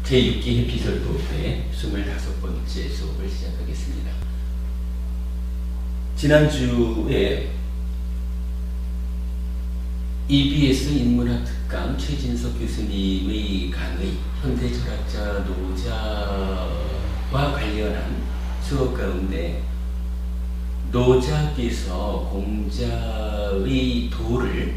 제6기 에피소드의 25번째 수업을 시작하겠습니다. 지난주에 EBS 인문학 특강 최진석 교수님의 강의 현대 철학자 노자와 관련한 수업 가운데 노자께서 공자의 도를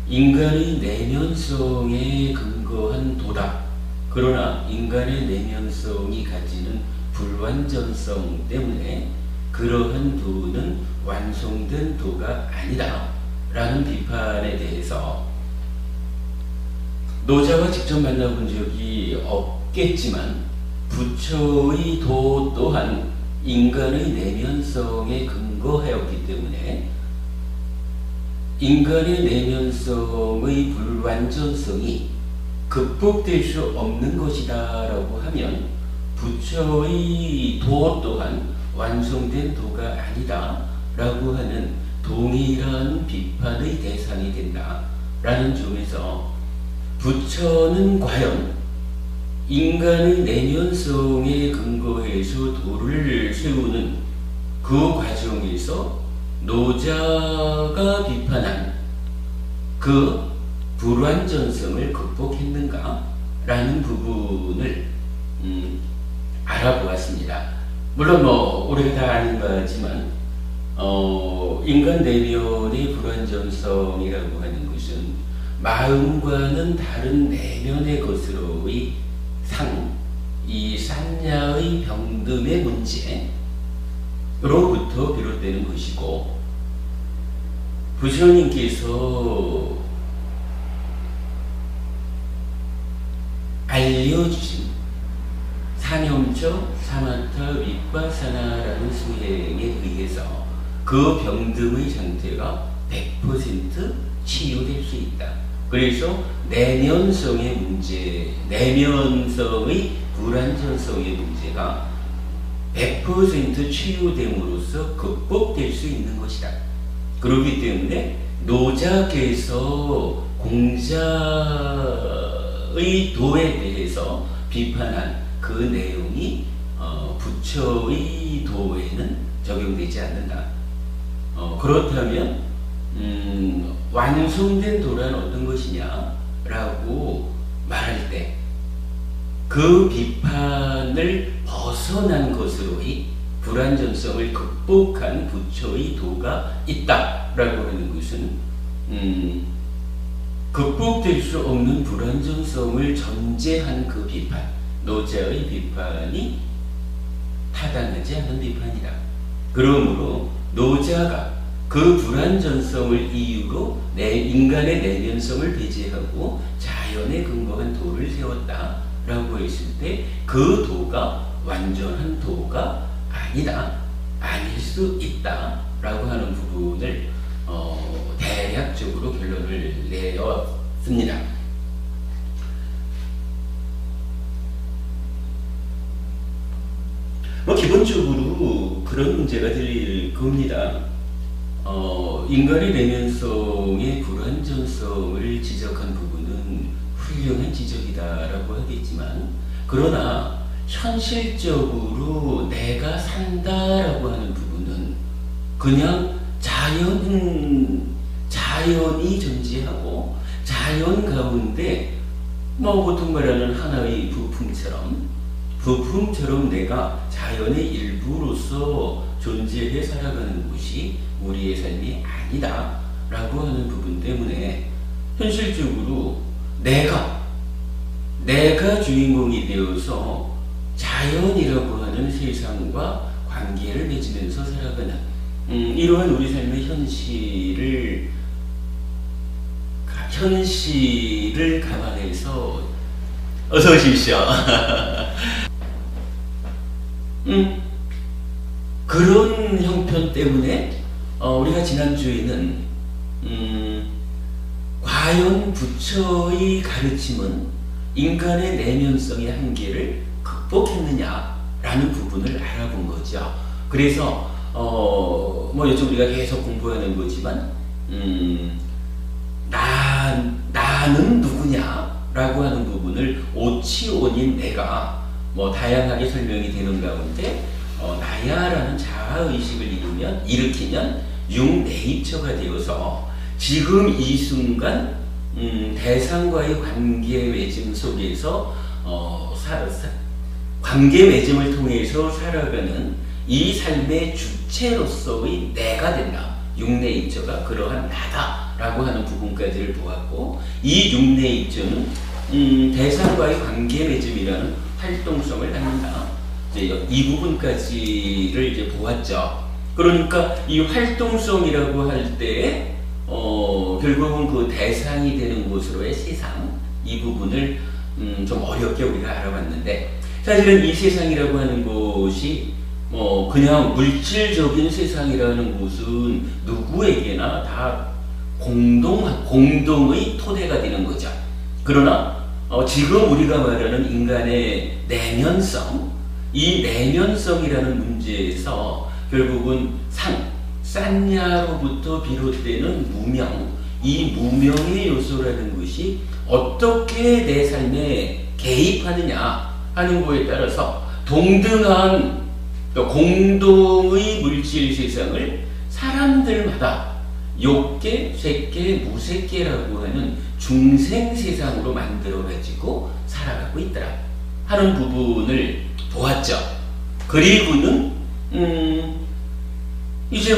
인간의 내면성에 근거한 도다. 그러나 인간의 내면성이 가지는 불완전성 때문에 그러한 도는 완성된 도가 아니다 라는 비판에 대해서 노자와 직접 만나본 적이 없겠지만 부처의 도 또한 인간의 내면성에 근거하였기 때문에 인간의 내면성의 불완전성이 극복될 수 없는 것이다 라고 하면 부처의 도 또한 완성된 도가 아니다 라고 하는 동일한 비판의 대상이 된다 라는 점에서 부처는 과연 인간의 내면성에 근거해서 도를 세우는 그 과정에서 노자가 비판한 그 불완전성을 극복했는가? 라는 부분을 알아보았습니다. 물론 우리가 다 아는 바지만 인간 내면의 불완전성이라고 하는 것은 마음과는 다른 내면의 것으로의 이 삼야의 병듦의 문제로부터 비롯되는 것이고 부처님께서 알려주신 사념처, 사마타, 윗바사나라는 수행에 의해서 그 병듦의 상태가 100% 치유될 수 있다. 그래서 내면성의 문제, 내면성의 불완전성의 문제가 100% 치유됨으로써 극복될 수 있는 것이다. 그렇기 때문에 노자께서 공자의 도에 대해서 비판한 그 내용이 부처의 도에는 적용되지 않는다. 그렇다면 완성된 도란 어떤 것이냐라고 말할 때 그 비판을 벗어난 것으로의 불완전성을 극복한 부처의 도가 있다라고 하는 것은 극복될 수 없는 불완전성을 전제한 그 비판, 노자의 비판이 타당하지 않은 비판이다. 그러므로 노자가 그 불완전성을 이유로 인간의 내면성을 배제하고 자연에 근거한 도를 세웠다라고 했을 때 그 도가 완전한 도가 아니다, 아닐 수 있다라고 하는 부분을 대략적으로 결론을 내었습니다. 기본적으로 그런 문제가 될 겁니다. 인간의 내면성의 불완전성을 지적한 부분은 훌륭한 지적이다라고 하겠지만, 그러나 현실적으로 내가 산다라고 하는 부분은 그냥 자연이 존재하고 자연 가운데 보통 말하는 하나의 부품처럼 내가 자연의 일부로서 존재해 살아가는 것이 우리의 삶이 아니다 라고 하는 부분 때문에 현실적으로 내가 주인공이 되어서 자연이라고 하는 세상과 관계를 맺으면서 살아가는 이러한 우리 삶의 현실을 감안해서 어서 오십시오. 그런 형편 때문에 우리가 지난주에는 과연 부처의 가르침은 인간의 내면성의 한계를 극복했느냐라는 부분을 알아본 거죠. 그래서 요즘 우리가 계속 공부하는 거지만 나는 누구냐? 라고 하는 부분을 오치오닌 내가 뭐 다양하게 설명이 되는 가운데 나야라는 자아의식을 일으키면 육내입처가 되어서 지금 이 순간 대상과의 관계 맺음 속에서 관계 맺음을 통해서 살아가는 이 삶의 주체로서의 내가 된다. 육내입처가 그러한 나다라고 하는 부분까지를 보았고, 이 육내입처는 대상과의 관계 맺음이라는 활동성을 갖는다. 이제 이 부분까지를 이제 보았죠. 그러니까 이 활동성이라고 할 때 결국은 그 대상이 되는 곳으로의 세상, 이 부분을 좀 어렵게 우리가 알아봤는데, 사실은 이 세상이라고 하는 것이 그냥 물질적인 세상이라는 것은 누구에게나 다 공동의 토대가 되는 거죠. 그러나 지금 우리가 말하는 인간의 내면성, 이 내면성이라는 문제에서 결국은 산야로부터 비롯되는 무명, 이 무명의 요소라는 것이 어떻게 내 삶에 개입하느냐 하는 거에 따라서 동등한 공동의 물질 세상을 사람들마다 욕계, 쇠계, 무쇠계라고 하는 중생 세상으로 만들어 가지고 살아가고 있더라 하는 부분을 보았죠. 그리고는 이제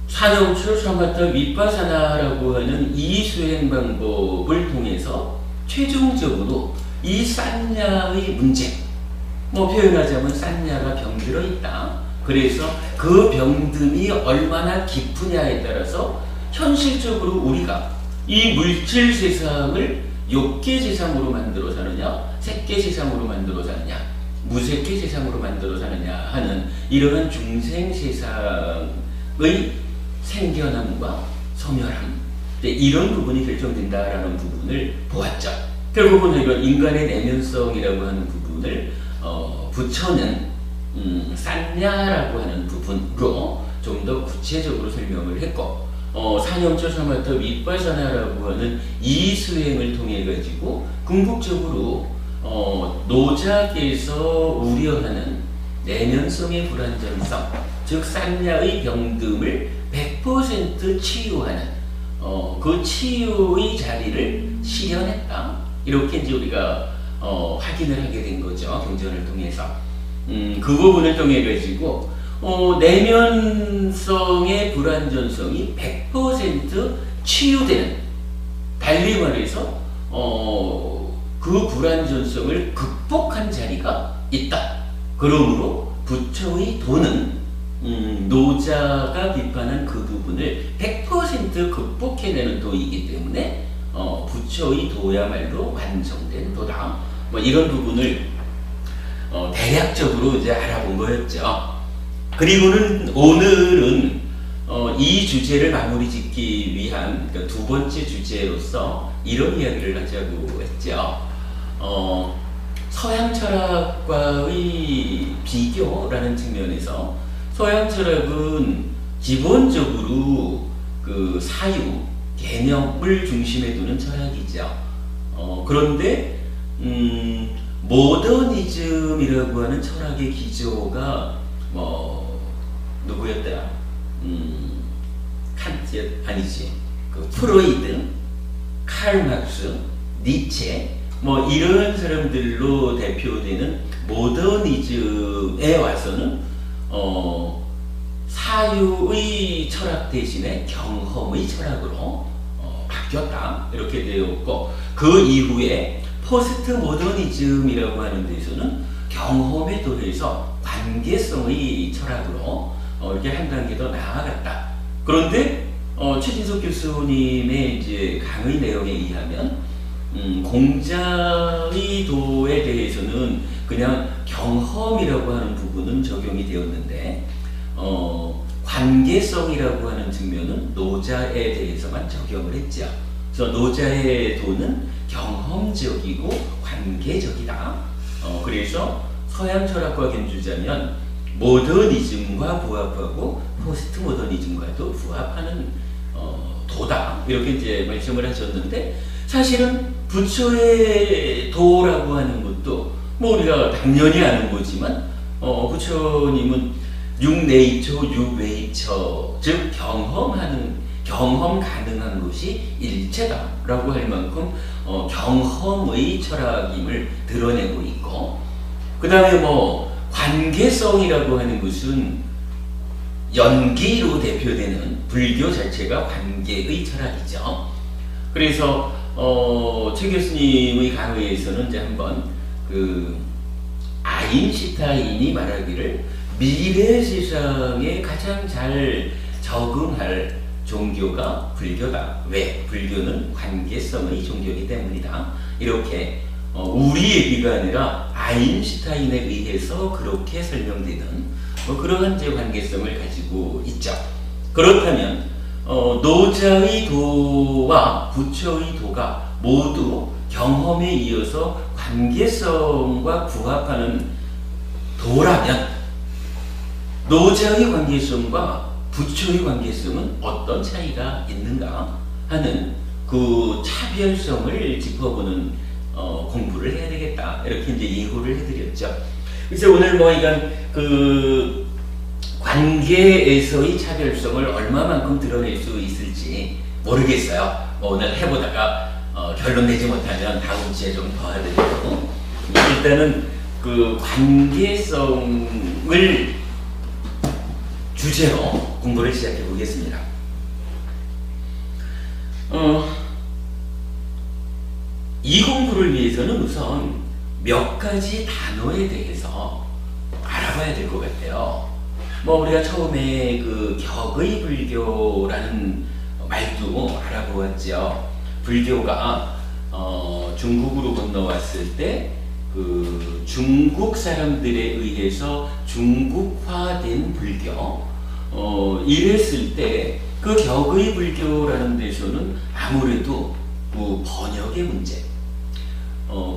사념출, 사마타, 위파사나라고 하는 이 수행 방법을 통해서 최종적으로 이 산야의 문제, 표현하자면 산야가 병들어 있다. 그래서 그 병듦이 얼마나 깊으냐에 따라서 현실적으로 우리가 이 물질 세상을 욕계 세상으로 만들어 사느냐, 색계 세상으로 만들어 사느냐, 무색계 세상으로 만들어 사느냐 하는 이러한 중생 세상의 생겨남과 소멸함, 이런 부분이 결정된다라는 부분을 보았죠. 결국은 이런 인간의 내면성이라고 하는 부분을 부처는 산야라고 하는 부분으로 좀 더 구체적으로 설명을 했고, 사념처 사마타 위파사나라고 하는 이 수행을 통해 가지고 궁극적으로 노자께서 우려하는 내면성의 불완전성, 즉 산야의 병듦을 100% 치유하는 그 치유의 자리를 실현했다. 이렇게 이제 우리가 확인을 하게 된 거죠. 경전을 통해서. 그 부분을 통해 가지고 내면성의 불완전성이 100% 치유되는, 달리 말해서 그 불완전성을 극복한 자리가 있다. 그러므로 부처의 도는 노자가 비판한 그 부분을 100% 극복해내는 도이기 때문에 부처의 도야말로 완성된 도다. 이런 부분을 대략적으로 이제 알아본 거였죠. 그리고는 오늘은 이 주제를 마무리 짓기 위한 두 번째 주제로서 이런 이야기를 하자고 했죠. 서양 철학과의 비교라는 측면에서 서양 철학은 기본적으로 그 사유, 개념을 중심에 두는 철학이죠. 그런데 모더니즘이라고 하는 철학의 기조가 누구였더라? 칸트 아니지. 그 프로이드, 칼 막스, 니체 이런 사람들로 대표되는 모더니즘에 와서는 사유의 철학 대신에 경험의 철학으로 바뀌었다. 이렇게 되었고, 그 이후에 포스트 모더니즘이라고 하는 데서는 경험에 더해서 관계성의 철학으로 이렇게 한 단계 더 나아갔다. 그런데 최진석 교수님의 이제 강의 내용에 의하면 공자의 도에 대해서는 그냥 경험이라고 하는 부분은 적용이 되었는데 관계성이라고 하는 측면은 노자에 대해서만 적용을 했죠. 그래서 노자의 도는 경험적이고 관계적이다. 그래서 서양 철학과 견주자면 모더니즘과 부합하고 포스트 모더니즘과도 부합하는 도다. 이렇게 이제 말씀을 하셨는데, 사실은 부처의 도라고 하는 것도 뭐 우리가 당연히 아는 거지만 부처님은 육네이처, 육외이처, 즉 경험 가능한 것이 일체다라고 할 만큼 경험의 철학임을 드러내고 있고, 그 다음에 뭐 관계성이라고 하는 것은 연기로 대표되는 불교 자체가 관계의 철학이죠. 그래서 최 교수님의 강의에서는 이제 한번 그 아인슈타인이 말하기를 미래 세상에 가장 잘 적응할 종교가 불교다. 왜? 불교는 관계성의 종교이기 때문이다. 이렇게 우리의 얘기가 아니라 아인슈타인에 의해서 그렇게 설명되는 그러한 제 관계성을 가지고 있죠. 그렇다면 노자의 도와 부처의 도가 모두 경험에 이어서 관계성과 부합하는 도라면 노자의 관계성과 부처의 관계성은 어떤 차이가 있는가 하는 그 차별성을 짚어보는 공부를 해야 되겠다. 이렇게 이제 예고를 해드렸죠. 그래서 오늘 뭐 이건 그 관계에서의 차별성을 얼마만큼 드러낼 수 있을지 모르겠어요. 뭐 오늘 해보다가 결론 내지 못하면 다음 주에 좀 더 하더라도 일단은 그 관계성을 주제로 공부를 시작해 보겠습니다. 이 공부를 위해서는 우선 몇 가지 단어에 대해서 알아봐야 될 것 같아요. 뭐 우리가 처음에 그 격의 불교라는 말도 알아보았죠. 불교가 중국으로 건너왔을 때 그 중국 사람들에 의해서 중국화된 불교, 이랬을 때 그 격의 불교라는 데서는 아무래도 그 번역의 문제,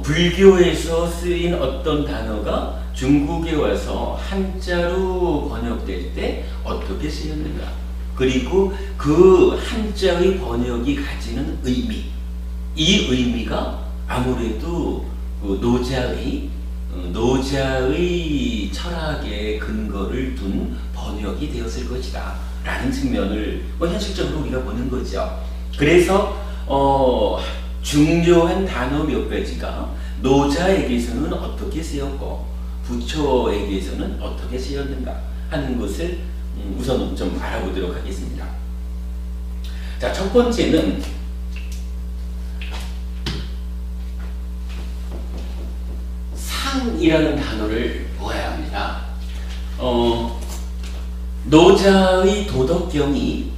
불교에서 쓰인 어떤 단어가 중국에 와서 한자로 번역될 때 어떻게 쓰였는가, 그리고 그 한자의 번역이 가지는 의미, 이 의미가 아무래도 그 노자의 철학의 근거를 둔 번역이 되었을 것이다 라는 측면을 현실적으로 우리가 보는 거죠. 그래서 중요한 단어 몇 가지가 노자에게서는 어떻게 쓰였고 부처에게서는 어떻게 쓰였는가 하는 것을 우선 좀 알아보도록 하겠습니다. 자, 첫 번째는 상이라는 단어를 보아야 합니다. 노자의 도덕경이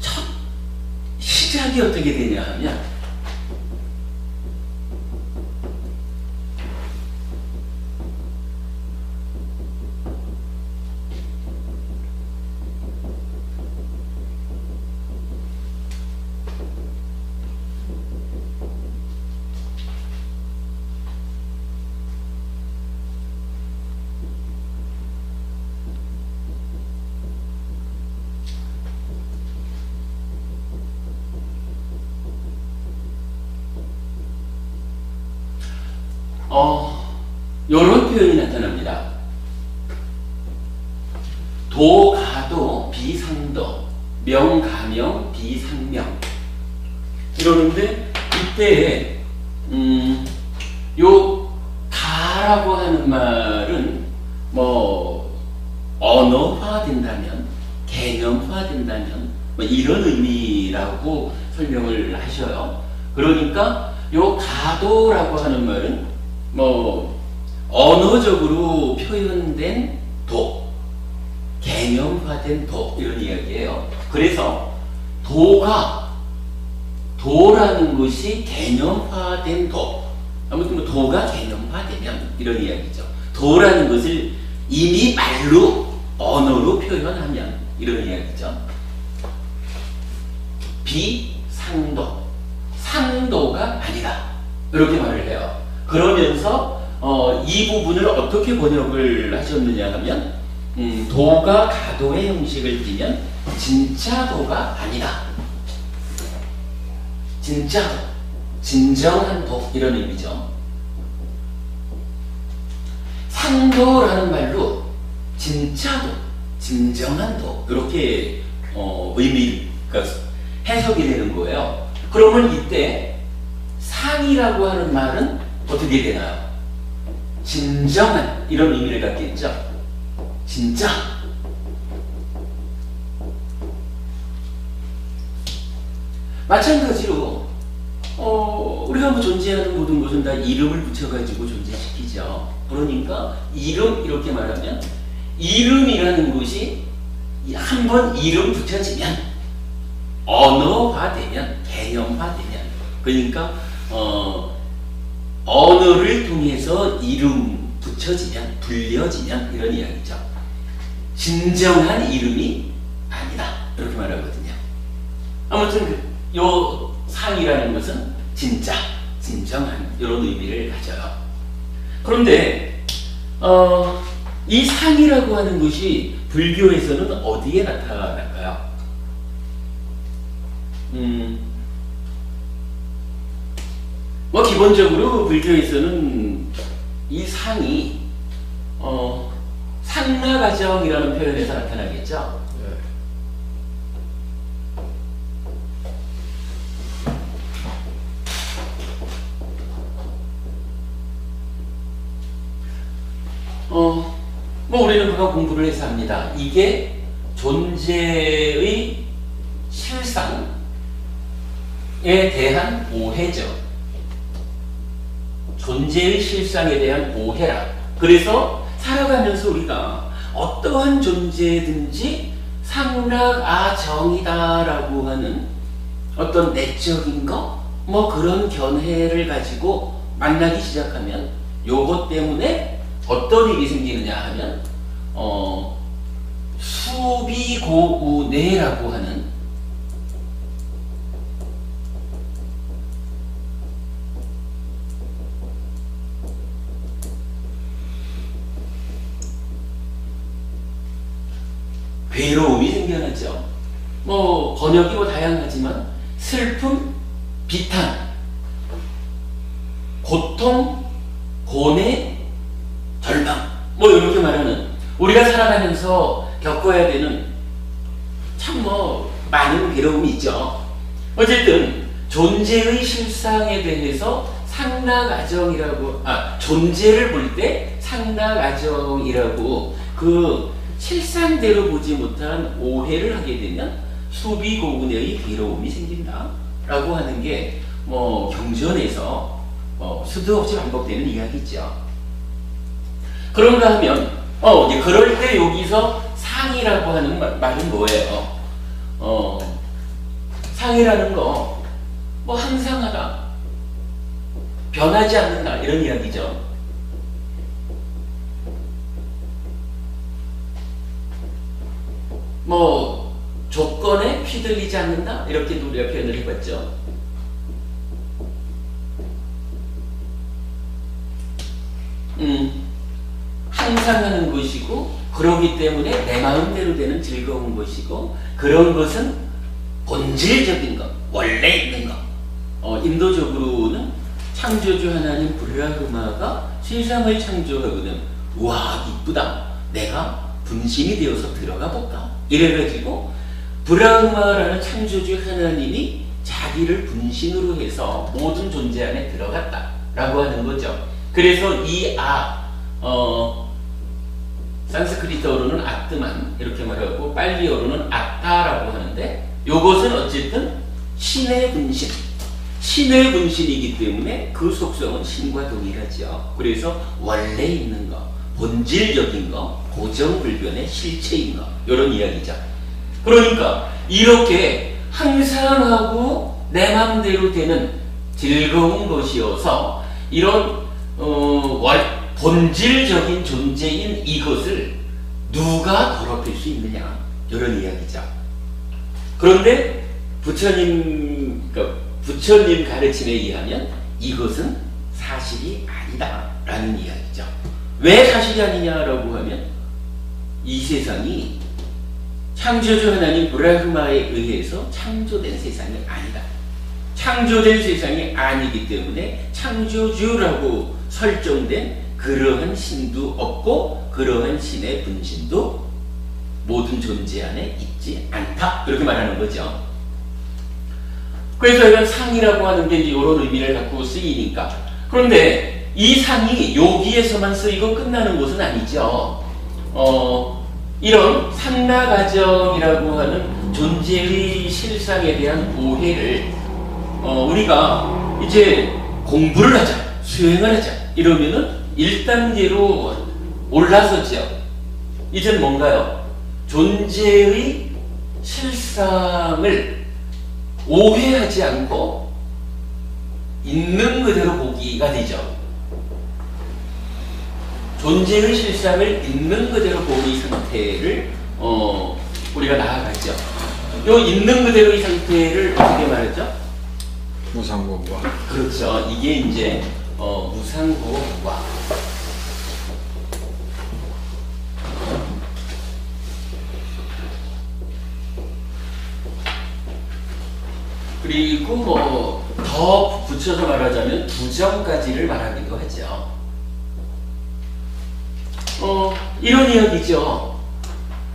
첫 시작이 어떻게 되냐 하면 요런 표현이 나타납니다. 도가도 비상도, 명가명 비상명. 이러는데 이때 요 가라고 하는 말은 뭐 언어화된다면, 개념화된다면 뭐 이런 의미라고 설명을 하셔요. 그러니까 요 가도라고 하는 말은 뭐 언어적으로 표현된 도, 개념화된 도, 이런 이야기예요. 그래서 도라는 것이 개념화된 도, 아무튼 뭐 도가 개념화되면 이런 이야기죠. 도라는 것을 이미 말로, 언어로 표현하면 이런 이야기죠. 비상도, 상도가 아니다, 이렇게 말을 해요. 그러면서 이 부분을 어떻게 번역을 하셨느냐 하면 도가 가도의 형식을 띠면 진짜 도가 아니다. 진짜 도. 진정한 도 이런 의미죠. 상도라는 말로 진짜도, 진정한 도 이렇게 의미가 해석이 되는 거예요. 그러면 이때 상이라고 하는 말은 어떻게 되나요? 진정한 이런 의미를 갖겠죠. 진짜. 마찬가지로 우리가 뭐 존재하는 모든 것은 다 이름을 붙여가지고 존재시키죠. 그러니까 이름 이렇게 말하면 이름이라는 것이 한번 이름 붙여지면 언어화되면 개념화되면 그러니까 언어를 통해서 이름 붙여지면 불려지면 이런 이야기죠. 진정한 이름이 아니다 이렇게 말하거든요. 아무튼 요 상이라는 것은 진짜, 진정한 이런 의미를 가져요. 그런데 이 상이라고 하는 것이 불교에서는 어디에 나타날까요? 뭐 기본적으로 불교에서는 이 상이 상나가정이라는 표현에서 나타나겠죠. 뭐 우리는 그거 공부를 해서 합니다. 이게 존재의 실상에 대한 오해죠. 존재의 실상에 대한 오해라. 그래서 살아가면서 우리가 어떠한 존재든지 상락아정이다라고 하는 어떤 내적인 거, 뭐 그런 견해를 가지고 만나기 시작하면 요것 때문에 어떤 일이 생기느냐 하면 수비고우내라고 하는 괴로움이 생겨나죠. 뭐 번역이 뭐 다양하지만 슬픔, 비탄, 고통, 고뇌, 절망 뭐 이렇게 말하는 우리가 살아가면서 겪어야 되는 참 뭐 많은 괴로움이 있죠. 어쨌든 존재의 실상에 대해서 상락아정이라고 존재를 볼 때 상락아정이라고 그 실상대로 보지 못한 오해를 하게 되면 수비고운의 괴로움이 생긴다 라고 하는 게 뭐 경전에서 수도 없이 반복되는 이야기죠. 그런가 하면 이제 그럴 때 여기서 상이라고 하는 말은 뭐예요? 상이라는 거 뭐 항상하다, 변하지 않는다 이런 이야기죠. 뭐 조건에 휘둘리지 않는다 이렇게도 우리가 표현을 해봤죠. 항상 하는 것이고 그러기 때문에 내 마음대로 되는 즐거운 것이고 그런 것은 본질적인 것, 원래 있는 것. 인도적으로는 창조주 하나님 브라흐마가 세상을 창조하거든. 우와 이쁘다. 내가 분신이 되어서 들어가 볼까? 이래가지고 브라흐마라는 창조주 하나님이 자기를 분신으로 해서 모든 존재 안에 들어갔다 라고 하는 거죠. 그래서 이 산스크리트어로는 아트만 이렇게 말하고 빨리어로는 아따라고 하는데 요것은 어쨌든 신의 분신, 신의 분신이기 때문에 그 속성은 신과 동일하죠. 그래서 원래 있는 것, 본질적인 것, 고정불변의 실체인 것 이런 이야기죠. 그러니까 이렇게 항상 하고 내 맘대로 되는 즐거운 것이어서 이런 본질적인 존재인 이것을 누가 더럽힐 수 있느냐 이런 이야기죠. 그런데 부처님 가르침에 의하면 이것은 사실이 아니다 라는 이야기죠. 왜 사실이 아니냐라고 하면 이 세상이 창조주 하나님 브라흐마에 의해서 창조된 세상이 아니다. 창조된 세상이 아니기 때문에 창조주라고 설정된 그러한 신도 없고 그러한 신의 분신도 모든 존재 안에 있지 않다. 그렇게 말하는 거죠. 그래서 이런 상이라고 하는 게 이런 의미를 갖고 쓰이니까. 그런데 이 상이 여기에서만 쓰이고 끝나는 것은 아니죠. 이런 상나가정이라고 하는 존재의 실상에 대한 오해를 우리가 이제 공부를 하자, 수행을 하자 이러면은 1단계로 올라섰죠. 이젠 뭔가요? 존재의 실상을 오해하지 않고 있는 그대로 보기가 되죠. 존재의 실상을 있는 그대로 보기 상태를 우리가 나아가죠. 이 있는 그대로의 상태를 어떻게 말하죠? 무상고와. 그렇죠. 이게 이제 무상고와. 그리고 더 붙여서 말하자면 부정까지를 말하기도 하죠. 이런 이야기죠.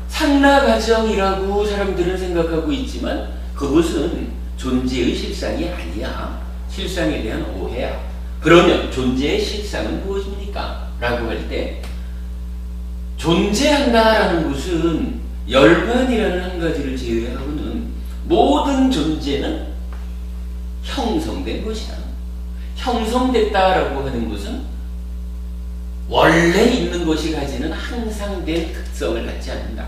상나가정이라고 사람들은 생각하고 있지만 그것은 존재의 실상이 아니야. 실상에 대한 오해야. 그러면 존재의 실상은 무엇입니까? 라고 할 때 존재한다라는 것은 열반이라는 한 가지를 제외하고는 모든 존재는 형성된 것이다. 형성됐다라고 하는 것은 원래 있는 것이 가지는 항상 된 특성을 갖지 않는다.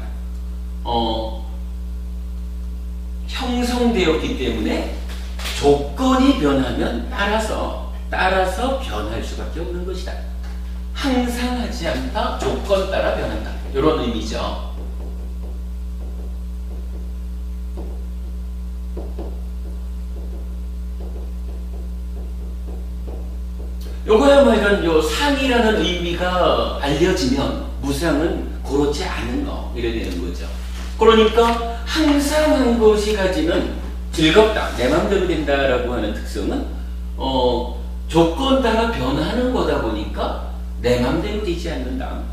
형성되었기 때문에 조건이 변하면 따라서 변할 수밖에 없는 것이다. 항상 하지 않다. 조건 따라 변한다. 이런 의미죠. 요거야말로 요 상이라는 의미가 알려지면 무상은 그렇지 않은 거 이래 되는 거죠. 그러니까 항상 한 것이 가지는 즐겁다, 내 마음대로 된다라고 하는 특성은 조건 따라 변하는 거다 보니까 내 마음대로 되지 않는다,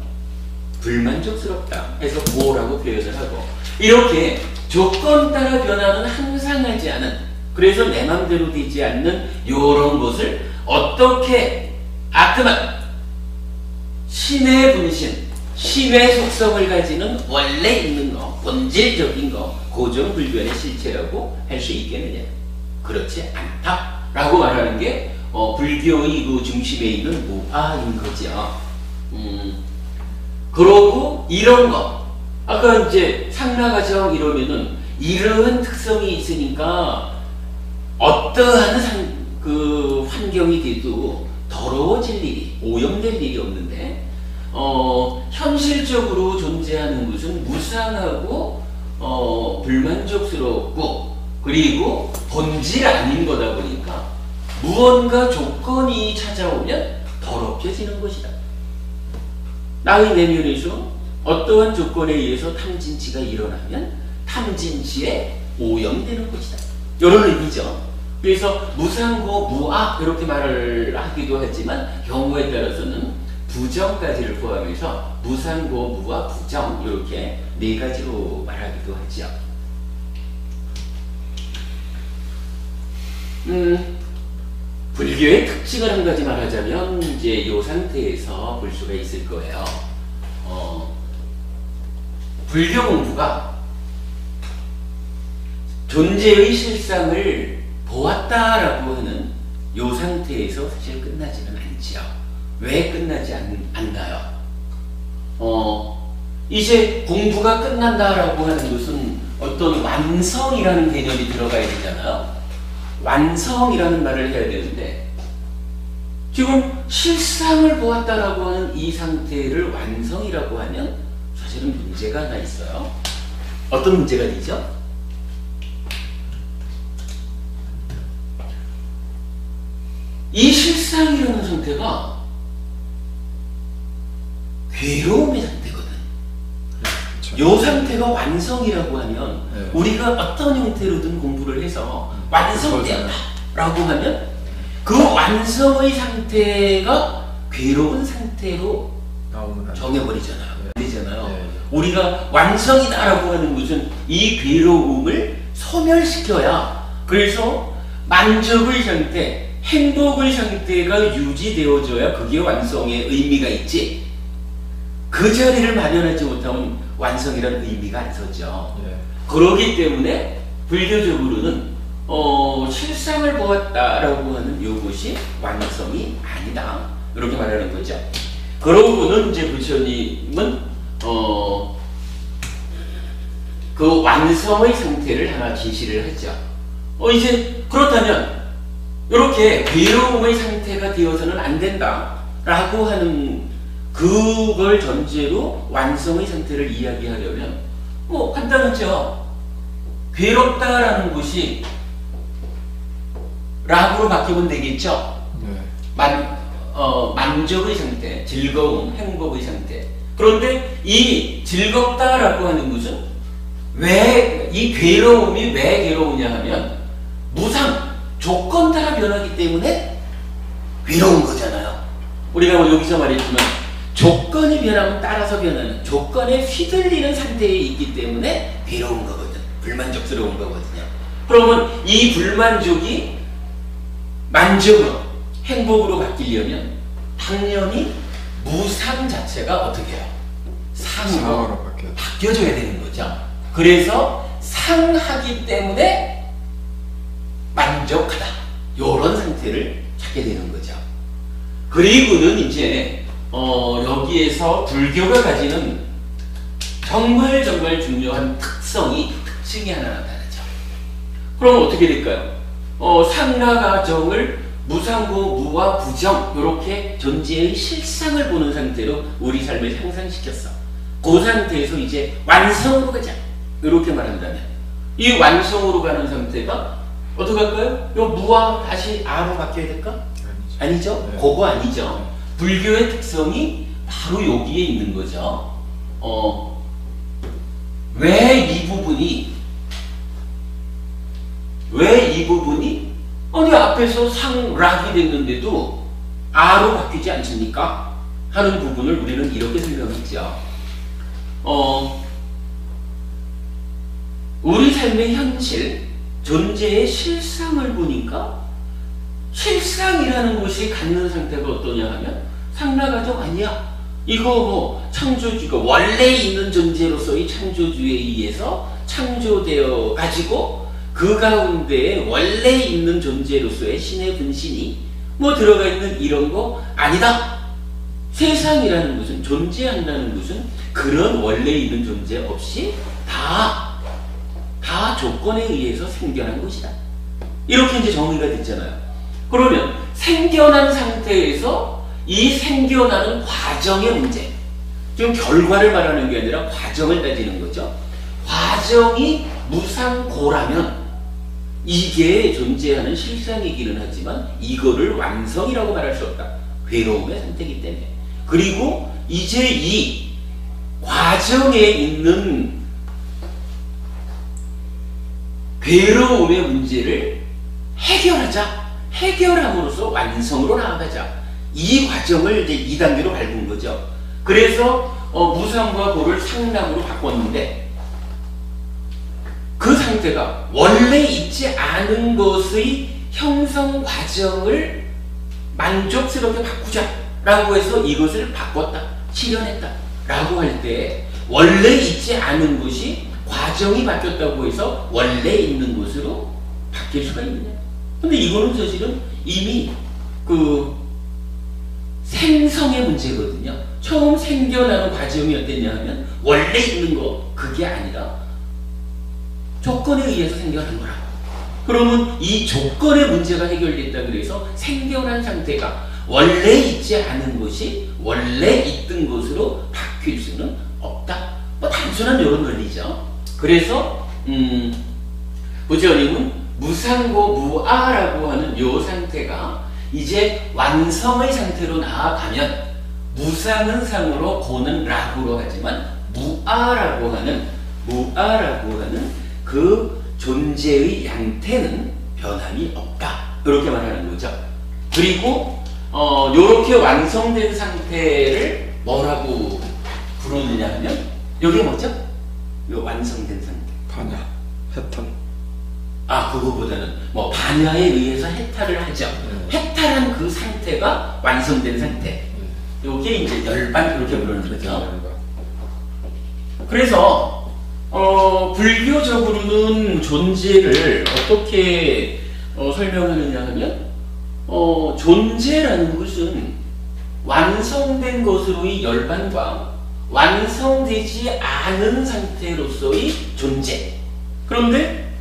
불만족스럽다 해서 고라고 표현을 하고, 이렇게 조건 따라 변화는 항상 하지 않은, 그래서 내 마음대로 되지 않는 요런 것을 어떻게 아트만 신의 분신, 신의 속성을 가지는 원래 있는 거, 본질적인 거, 고정불변의 실체라고 할 수 있겠느냐? 그렇지 않다라고 말하는 게 불교의 그 중심에 있는 무아인 거죠. 그러고 이런 거, 아까 이제 상나가정 이러면은 이러한 특성이 있으니까 어떠한 그 환경이 돼도 더러워질 일이, 오염될 일이 없는데, 현실적으로 존재하는 것은 무상하고 불만족스럽고 그리고 본질 아닌 거다 보니까 무언가 조건이 찾아오면 더럽혀지는 것이다. 나의 내면에서 어떠한 조건에 의해서 탐진치가 일어나면 탐진치에 오염되는 것이다. 이런 의미죠. 그래서 무상고, 무악 이렇게 말을 하기도 하지만 경우에 따라서는 부정까지를 포함해서 무상고, 무악, 부정 이렇게 네 가지로 말하기도 하죠. 불교의 특징을 한 가지 말하자면 이제 이 상태에서 볼 수가 있을 거예요. 불교 공부가 존재의 실상을 보았다라고 하는 이 상태에서 사실 끝나지는 않지요. 왜 끝나지 않나요? 이제 공부가 끝난다라고 하는 것은 어떤 완성이라는 개념이 들어가야 되잖아요. 완성이라는 말을 해야 되는데 지금 실상을 보았다라고 하는 이 상태를 완성이라고 하면 사실은 문제가 하나 있어요. 어떤 문제가 되죠? 이 실상이라는 상태가 괴로움의 상태거든. 이 상태가 완성이라고 하면 우리가 어떤 형태로든 공부를 해서 완성되었다, 라고 하면 그 완성의 상태가 괴로운 상태로 나오면 정해버리잖아요. 되잖아요. 네. 우리가 완성이다라고 하는 것은 이 괴로움을 소멸시켜야, 그래서 만족의 상태, 행복의 상태가 유지되어져야 그게 완성의 의미가 있지. 그 자리를 마련하지 못하면 완성이라는 의미가 안 서죠. 네. 그러기 때문에 불교적으로는 실상을 보았다라고 하는 이것이 완성이 아니다, 이렇게 말하는 거죠. 그러고는 이제 부처님은 그 완성의 상태를 하나 제시를 하죠. 이제 그렇다면 이렇게 괴로움의 상태가 되어서는 안 된다라고 하는 그걸 전제로 완성의 상태를 이야기하려면 뭐 간단하죠. 괴롭다라는 것이 라고로 바뀌면 되겠죠. 네. 만족의 상태, 즐거움, 행복의 상태. 그런데 이 즐겁다라고 하는 것은 왜, 이 괴로움이 왜 괴로우냐 하면 무상, 조건 따라 변하기 때문에 괴로운 거잖아요. 우리가 뭐 여기서 말했지만 조건이 변하면 따라서 변하는, 조건에 휘둘리는 상태에 있기 때문에 괴로운 거거든. 불만족스러운 거거든요. 그러면 이 불만족이 만족으로, 행복으로 바뀌려면 당연히 무상 자체가 어떻게 해요? 상으로 바뀌어줘야 되는 거죠. 그래서 상하기 때문에 만족하다, 요런 상태를 찾게 되는 거죠. 그리고는 이제 여기에서 불교가 가지는 정말 중요한 특징이 하나 나타나죠. 그럼 어떻게 될까요? 상하가정을 무상고, 무와 부정, 이렇게 존재의 실상을 보는 상태로 우리 삶을 향상시켰어. 그 상태에서 이제 완성으로 가자, 이렇게 말한다면 이 완성으로 가는 상태가 어떻게 할까요? 요 무와 다시 아로 바뀌어야 될까? 아니죠. 네. 그거 아니죠. 불교의 특성이 바로 여기에 있는 거죠. 왜 이 부분이 아니 앞에서 상락이 됐는데도 아로 바뀌지 않습니까? 하는 부분을 우리는 이렇게 설명했죠. 우리 삶의 현실, 존재의 실상을 보니까 실상이라는 것이 갖는 상태가 어떠냐 하면 상락가정 아니야. 이거 뭐 창조주가 원래 있는 존재로서의 창조주에 의해서 창조되어 가지고 그 가운데에 원래 있는 존재로서의 신의 분신이 뭐 들어가 있는 이런 거 아니다. 세상이라는 것은, 존재한다는 것은 그런 원래 있는 존재 없이 다 조건에 의해서 생겨난 것이다. 이렇게 이제 정의가 됐잖아요. 그러면 생겨난 상태에서 이 생겨나는 과정의 문제, 지금 결과를 말하는 게 아니라 과정을 따지는 거죠. 과정이 무상고라면 이게 존재하는 실상이기는 하지만 이거를 완성이라고 말할 수 없다. 괴로움의 상태이기 때문에. 그리고 이제 이 과정에 있는 괴로움의 문제를 해결함으로써 완성으로 나아가자. 이 과정을 이제 2단계로 밟은 거죠. 그래서 무상과 고를 상락으로 바꿨는데 그 상태가 원래 있지 않은 것의 형성 과정을 만족스럽게 바꾸자라고 해서 이것을 바꿨다, 실현했다 라고 할 때 원래 있지 않은 것이 과정이 바뀌었다고 해서 원래 있는 것으로 바뀔 수가 있느냐. 근데 이거는 사실은 이미 그 생성의 문제거든요. 처음 생겨나는 과정이 어땠냐 하면 원래 있는 거, 그게 아니라 조건에 의해서 생겨난 거라고. 그러면 이 조건의 문제가 해결됐다 그래서 생겨난 상태가 원래 있지 않은 것이 원래 있던 것으로 바뀔 수는 없다. 뭐 단순한 이런 논리죠. 그래서 부처님은 무상고 무아라고 하는 요 상태가 이제 완성의 상태로 나아가면 무상은 상으로 고는 라구로 하지만 무아라고 하는 그 존재의 양태는 변함이 없다. 이렇게 말하는 거죠. 그리고 요렇게 완성된 상태를 뭐라고 부르느냐 하면 이게 뭐죠? 요 완성된 상태. 반야, 해탈. 그거보다는 뭐 반야에 의해서 해탈을 하죠. 해탈한 그 상태가 완성된 상태. 요게 이제 열반 이렇게 부르는 거죠. 그래서 불교적으로는 존재를 어떻게 설명하느냐 하면 존재라는 것은 완성된 것으로의 열반과 완성되지 않은 상태로서의 존재. 그런데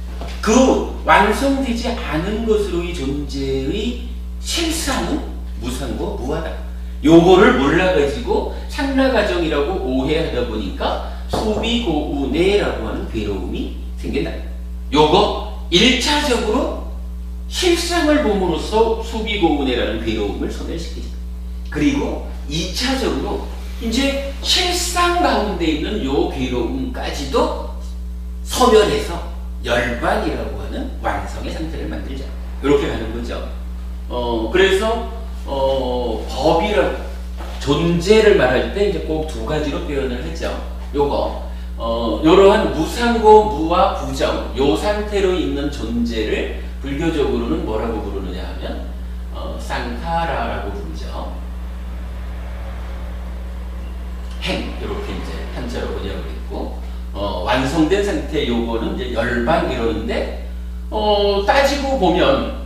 그 완성되지 않은 것으로의 존재의 실상은 무상고 무하다. 요거를 몰라가지고 상라가정이라고 오해하다 보니까 소비고우내라고 하는 괴로움이 생긴다. 요거 1차적으로 실상을 봄으로써 소비고우내라는 괴로움을 소멸시키죠. 그리고 2차적으로 이제 실상 가운데 있는 요 괴로움까지도 소멸해서 열반이라고 하는 완성의 상태를 만들자. 이렇게 가는 거죠. 그래서 법이라고 존재를 말할 때 이제 꼭 두 가지로 표현을 하죠. 요거 요러한 무상고 무와 부정 요 상태로 있는 존재를 불교적으로는 뭐라고 부르느냐 하면 쌍카라라고 부르죠. 행 이렇게 이제 한자로 번역을 했고 완성된 상태 요거는 이제 열반 이러는데 따지고 보면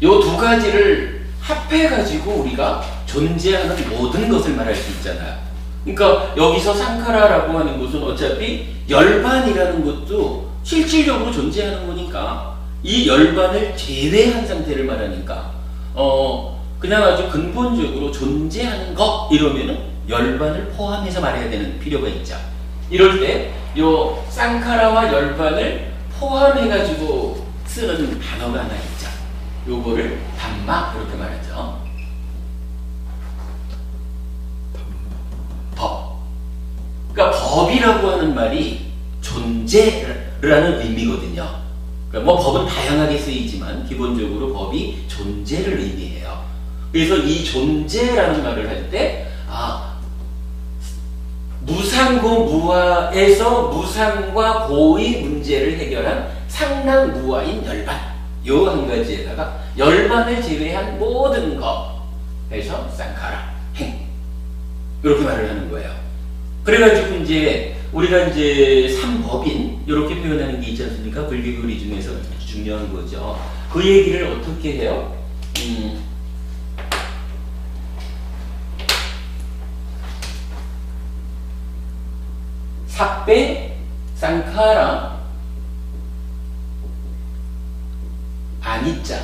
요 두 가지를 합해 가지고 우리가 존재하는 모든 것을 말할 수 있잖아요. 그러니까 여기서 상카라라고 하는 것은 어차피 열반이라는 것도 실질적으로 존재하는 거니까 이 열반을 제외한 상태를 말하니까 그냥 아주 근본적으로 존재하는 것 이러면은 열반을 포함해서 말해야 되는 필요가 있죠. 이럴 때 요 쌍카라와 열반을 포함해가지고 쓰는 단어가 하나 있죠. 요거를 담마 이렇게 말하죠. 법. 그러니까 법이라고 하는 말이 존재라는 의미거든요. 그러니까 뭐 법은 다양하게 쓰이지만 기본적으로 법이 존재를 의미해요. 그래서 이 존재라는 말을 할 때 무상고 무아에서 무상과 고의 문제를 해결한 상랑무아인 열반 요 한 가지에다가 열반을 제외한 모든 것 해서 쌍카라 행 이렇게 말을 하는 거예요. 그래가지고 이제 우리가 이제 삼법인 이렇게 표현하는 게 있지 않습니까? 불교 교리 중에서 아주 중요한 거죠. 그 얘기를 어떻게 해요? 삽배 쌍카라 아니짜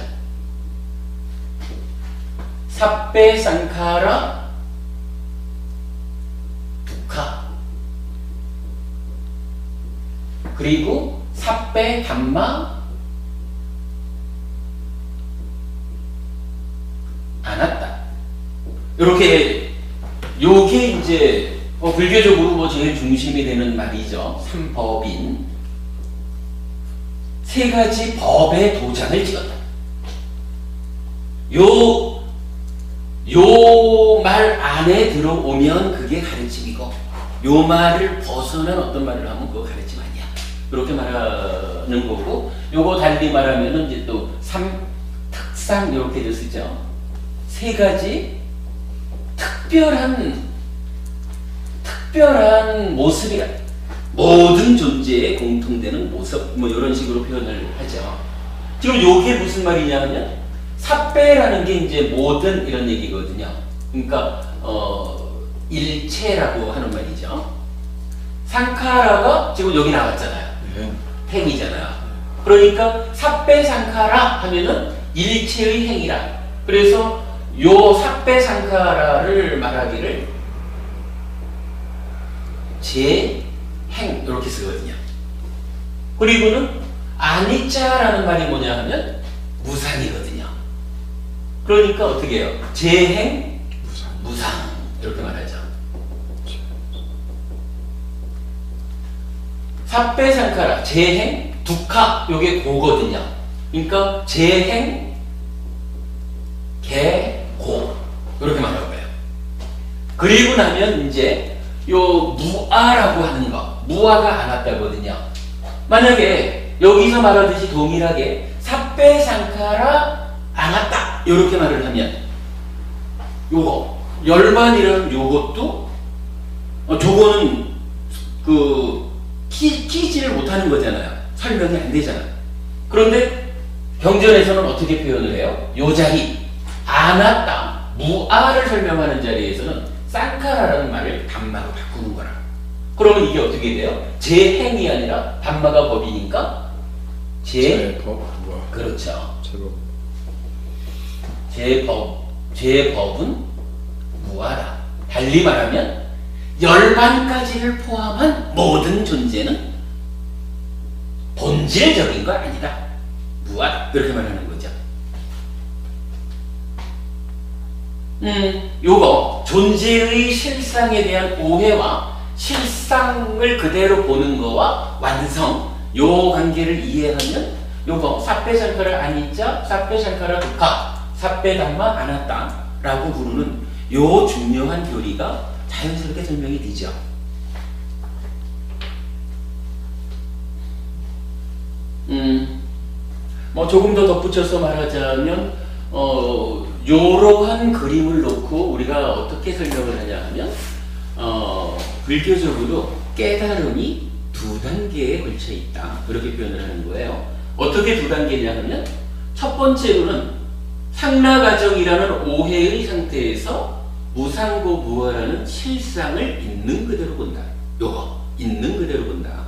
삽배 쌍카라 두카 그리고 삽배 담마 안았다. 이렇게 요게 이제 불교적으로 뭐 제일 중심이 되는 말이죠. 삼법인 세 가지 법의 도장을 찍었다. 요 말 안에 들어오면 그게 가르침이고 요 말을 벗어난 어떤 말을 하면 그거 가르침 아니야. 이렇게 말하는 거고 요거 달리 말하면은 이제 또 삼특상 이렇게 해서 쓰죠. 세 가지 특별한 모습이라 모든 존재에 공통되는 모습 뭐 이런 식으로 표현을 하죠. 지금 요게 무슨 말이냐 하면 삽배라는 게 이제 모든 이런 얘기거든요. 그러니까 일체라고 하는 말이죠. 상카라가 지금 여기 나왔잖아요. 행이잖아요. 그러니까 삽배 상카라 하면은 일체의 행이라. 그래서 요 삽배 상카라를 말하기를 제행 이렇게 쓰거든요. 그리고는 아니짜라는 말이 뭐냐 하면 무상이거든요. 그러니까 어떻게 해요? 제행 무상 이렇게 말하죠. 삽배상카라 제행 두카 요게 고거든요. 그러니까 재행, 개, 고 이렇게 말할 거예요. 그리고 나면 이제 요 무아라고 하는 거, 무아가 안 왔다거든요. 만약에 여기서 말하듯이 동일하게 삿배상카라 안 왔다 이렇게 말을 하면 요거 열반이라는 요것도 저거는 그 끼지를 못하는 거잖아요. 설명이 안 되잖아. 그런데 경전에서는 어떻게 표현을 해요? 요 자리 안 왔다 무아를 설명하는 자리에서는 쌍카라라는 말을 반마로 바꾸는 거라. 그러면 이게 어떻게 돼요? 재행이 아니라 반마가 법이니까 제법 무아. 그렇죠. 제법. 제법은 무아다. 달리 말하면 열반까지를 포함한 모든 존재는 본질적인 거 아니다. 무아다. 그렇게 말하는 거죠. 요거 존재의 실상에 대한 오해와 실상을 그대로 보는 거와 완성 요 관계를 이해하면 요거 삿배상카를 아니자 삿배상카라 두카 삿배담마 아나따 라고 부르는 요 중요한 교리가 자연스럽게 설명이 되죠. 뭐 조금 더 덧붙여서 말하자면 요러한 그림을 놓고 우리가 어떻게 설명을 하냐 하면 불교적으로 깨달음이 두 단계에 걸쳐 있다 그렇게 표현을 하는 거예요. 어떻게 두 단계냐 하면 첫 번째로는 상라가정이라는 오해의 상태에서 무상고 무아라는 실상을 있는 그대로 본다. 요거 있는 그대로 본다.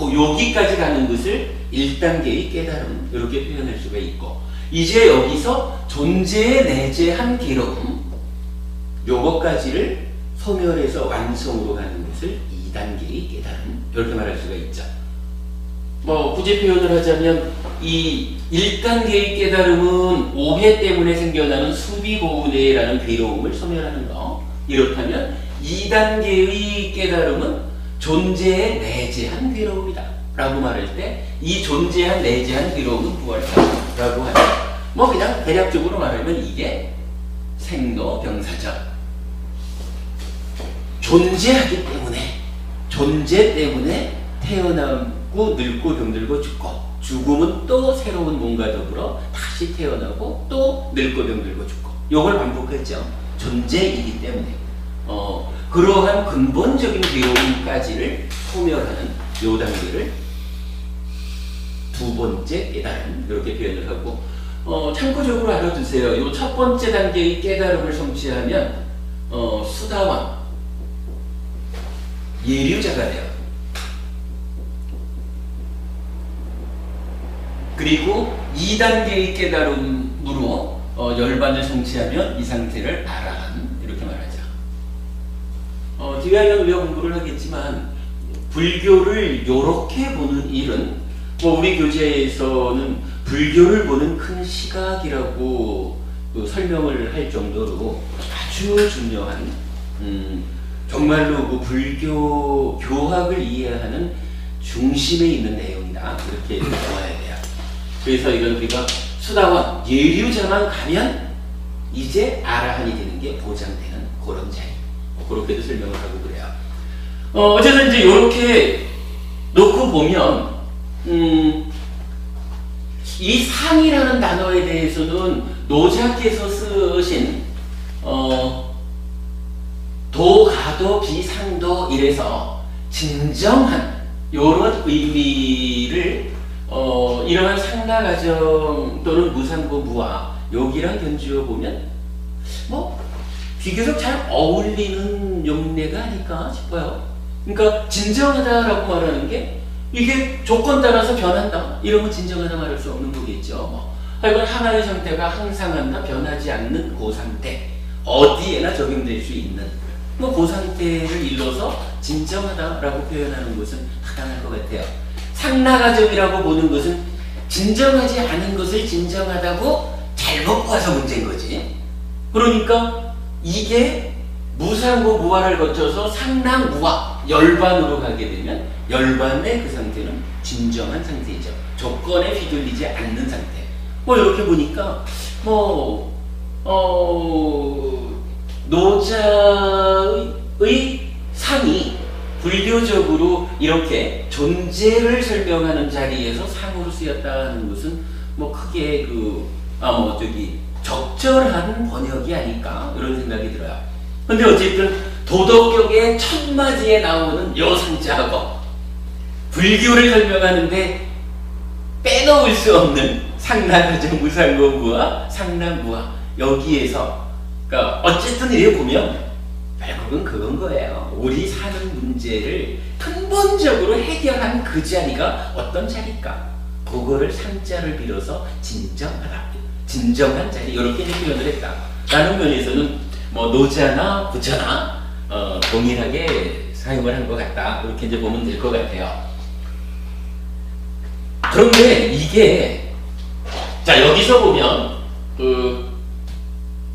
여기까지 가는 것을 1단계의 깨달음 이렇게 표현할 수가 있고 이제 여기서 존재에 내재한 기름 요것까지를 소멸해서 완성으로 가는 것을 2단계의 깨달음 이렇게 말할 수가 있죠. 뭐 굳이 표현을 하자면 이 1단계의 깨달음은 오해 때문에 생겨나는 수비고운해라는 괴로움을 소멸하는 거. 이렇다면 2단계의 깨달음은 존재에 내재한 괴로움이다 라고 말할 때 이 존재한 내재한 괴로움은 무엇이라고 하면 뭐 그냥 대략적으로 말하면 이게 생로병사죠. 존재하기 때문에 존재 때문에 태어나고 늙고 병들고 죽고 죽음은 또 새로운 몸과 더불어 다시 태어나고 또 늙고 병들고 죽고 이걸 반복했죠. 존재이기 때문에 그러한 근본적인 괴로움까지를 소멸하는 요 단계를 두 번째 깨달음 이렇게 표현을 하고 참고적으로 알아두세요. 요 첫 번째 단계의 깨달음을 성취하면 수다원 예류자가 돼요. 그리고 2단계의 깨달음으로 열반을 성취하면 이 상태를 아라한 이렇게 말하죠. 뒤에 우리가 공부를 하겠지만 불교를 이렇게 보는 일은 뭐 우리 교재에서는 불교를 보는 큰 시각이라고 설명을 할 정도로 아주 중요한 정말로 그 불교 교학을 이해하는 중심에 있는 내용이다 이렇게 보아야 돼요. 그래서 이건 우리가 수다원 예류자만 가면 이제 아라한이 되는 게 보장되는 그런 자리 그렇게도 설명을 하고 그래요. 어쨌든 이제 이렇게 놓고 보면 이 상이라는 단어에 대해서는 노자께서 쓰신 도가도 비상도 이래서 진정한 이런 의미를 이러한 상라가정 또는 무상고 무아 여기랑 견주어 보면 뭐 비교적 잘 어울리는 용례가 아닐까 싶어요. 그러니까 진정하다라고 말하는 게 이게 조건 따라서 변한다 이러면 진정하다 말할 수 없는 거겠죠. 하여간 하나의 상태가 항상 한다 변하지 않는 그 상태 어디에나 적용될 수 있는 뭐 그 상태를 일러서 진정하다라고 표현하는 것은 타당할 것 같아요. 상라가정이라고 보는 것은 진정하지 않은 것을 진정하다고 잘못 봐서 문제인 거지. 그러니까 이게 무상고 무화를 거쳐서 상랑무화 열반으로 가게 되면 열반의 그 상태는 진정한 상태이죠. 조건에 휘둘리지 않는 상태. 뭐 이렇게 보니까 노자의 상이 불교적으로 이렇게 존재를 설명하는 자리에서 상으로 쓰였다는 것은 뭐 크게 적절한 번역이 아닐까 이런 생각이 들어요. 근데 어쨌든 도덕경의 첫 마디에 나오는 요 상자하고 불교를 설명하는데 빼놓을 수 없는 상란하정 무상고무와 상란무화 여기에서 그러니까 어쨌든 이렇게 보면 결국은 그건 거예요. 우리 사는 문제를 근본적으로 해결한 그 자리가 어떤 자리일까? 그거를 상자를 빌어서 진정하다. 진정한 자리 이렇게 표현을 했다. 라는 면에서는 뭐 노자나 부자나 동일하게 사용을 한 것 같다. 이렇게 이제 보면 될 것 같아요. 그런데 이게 자 여기서 보면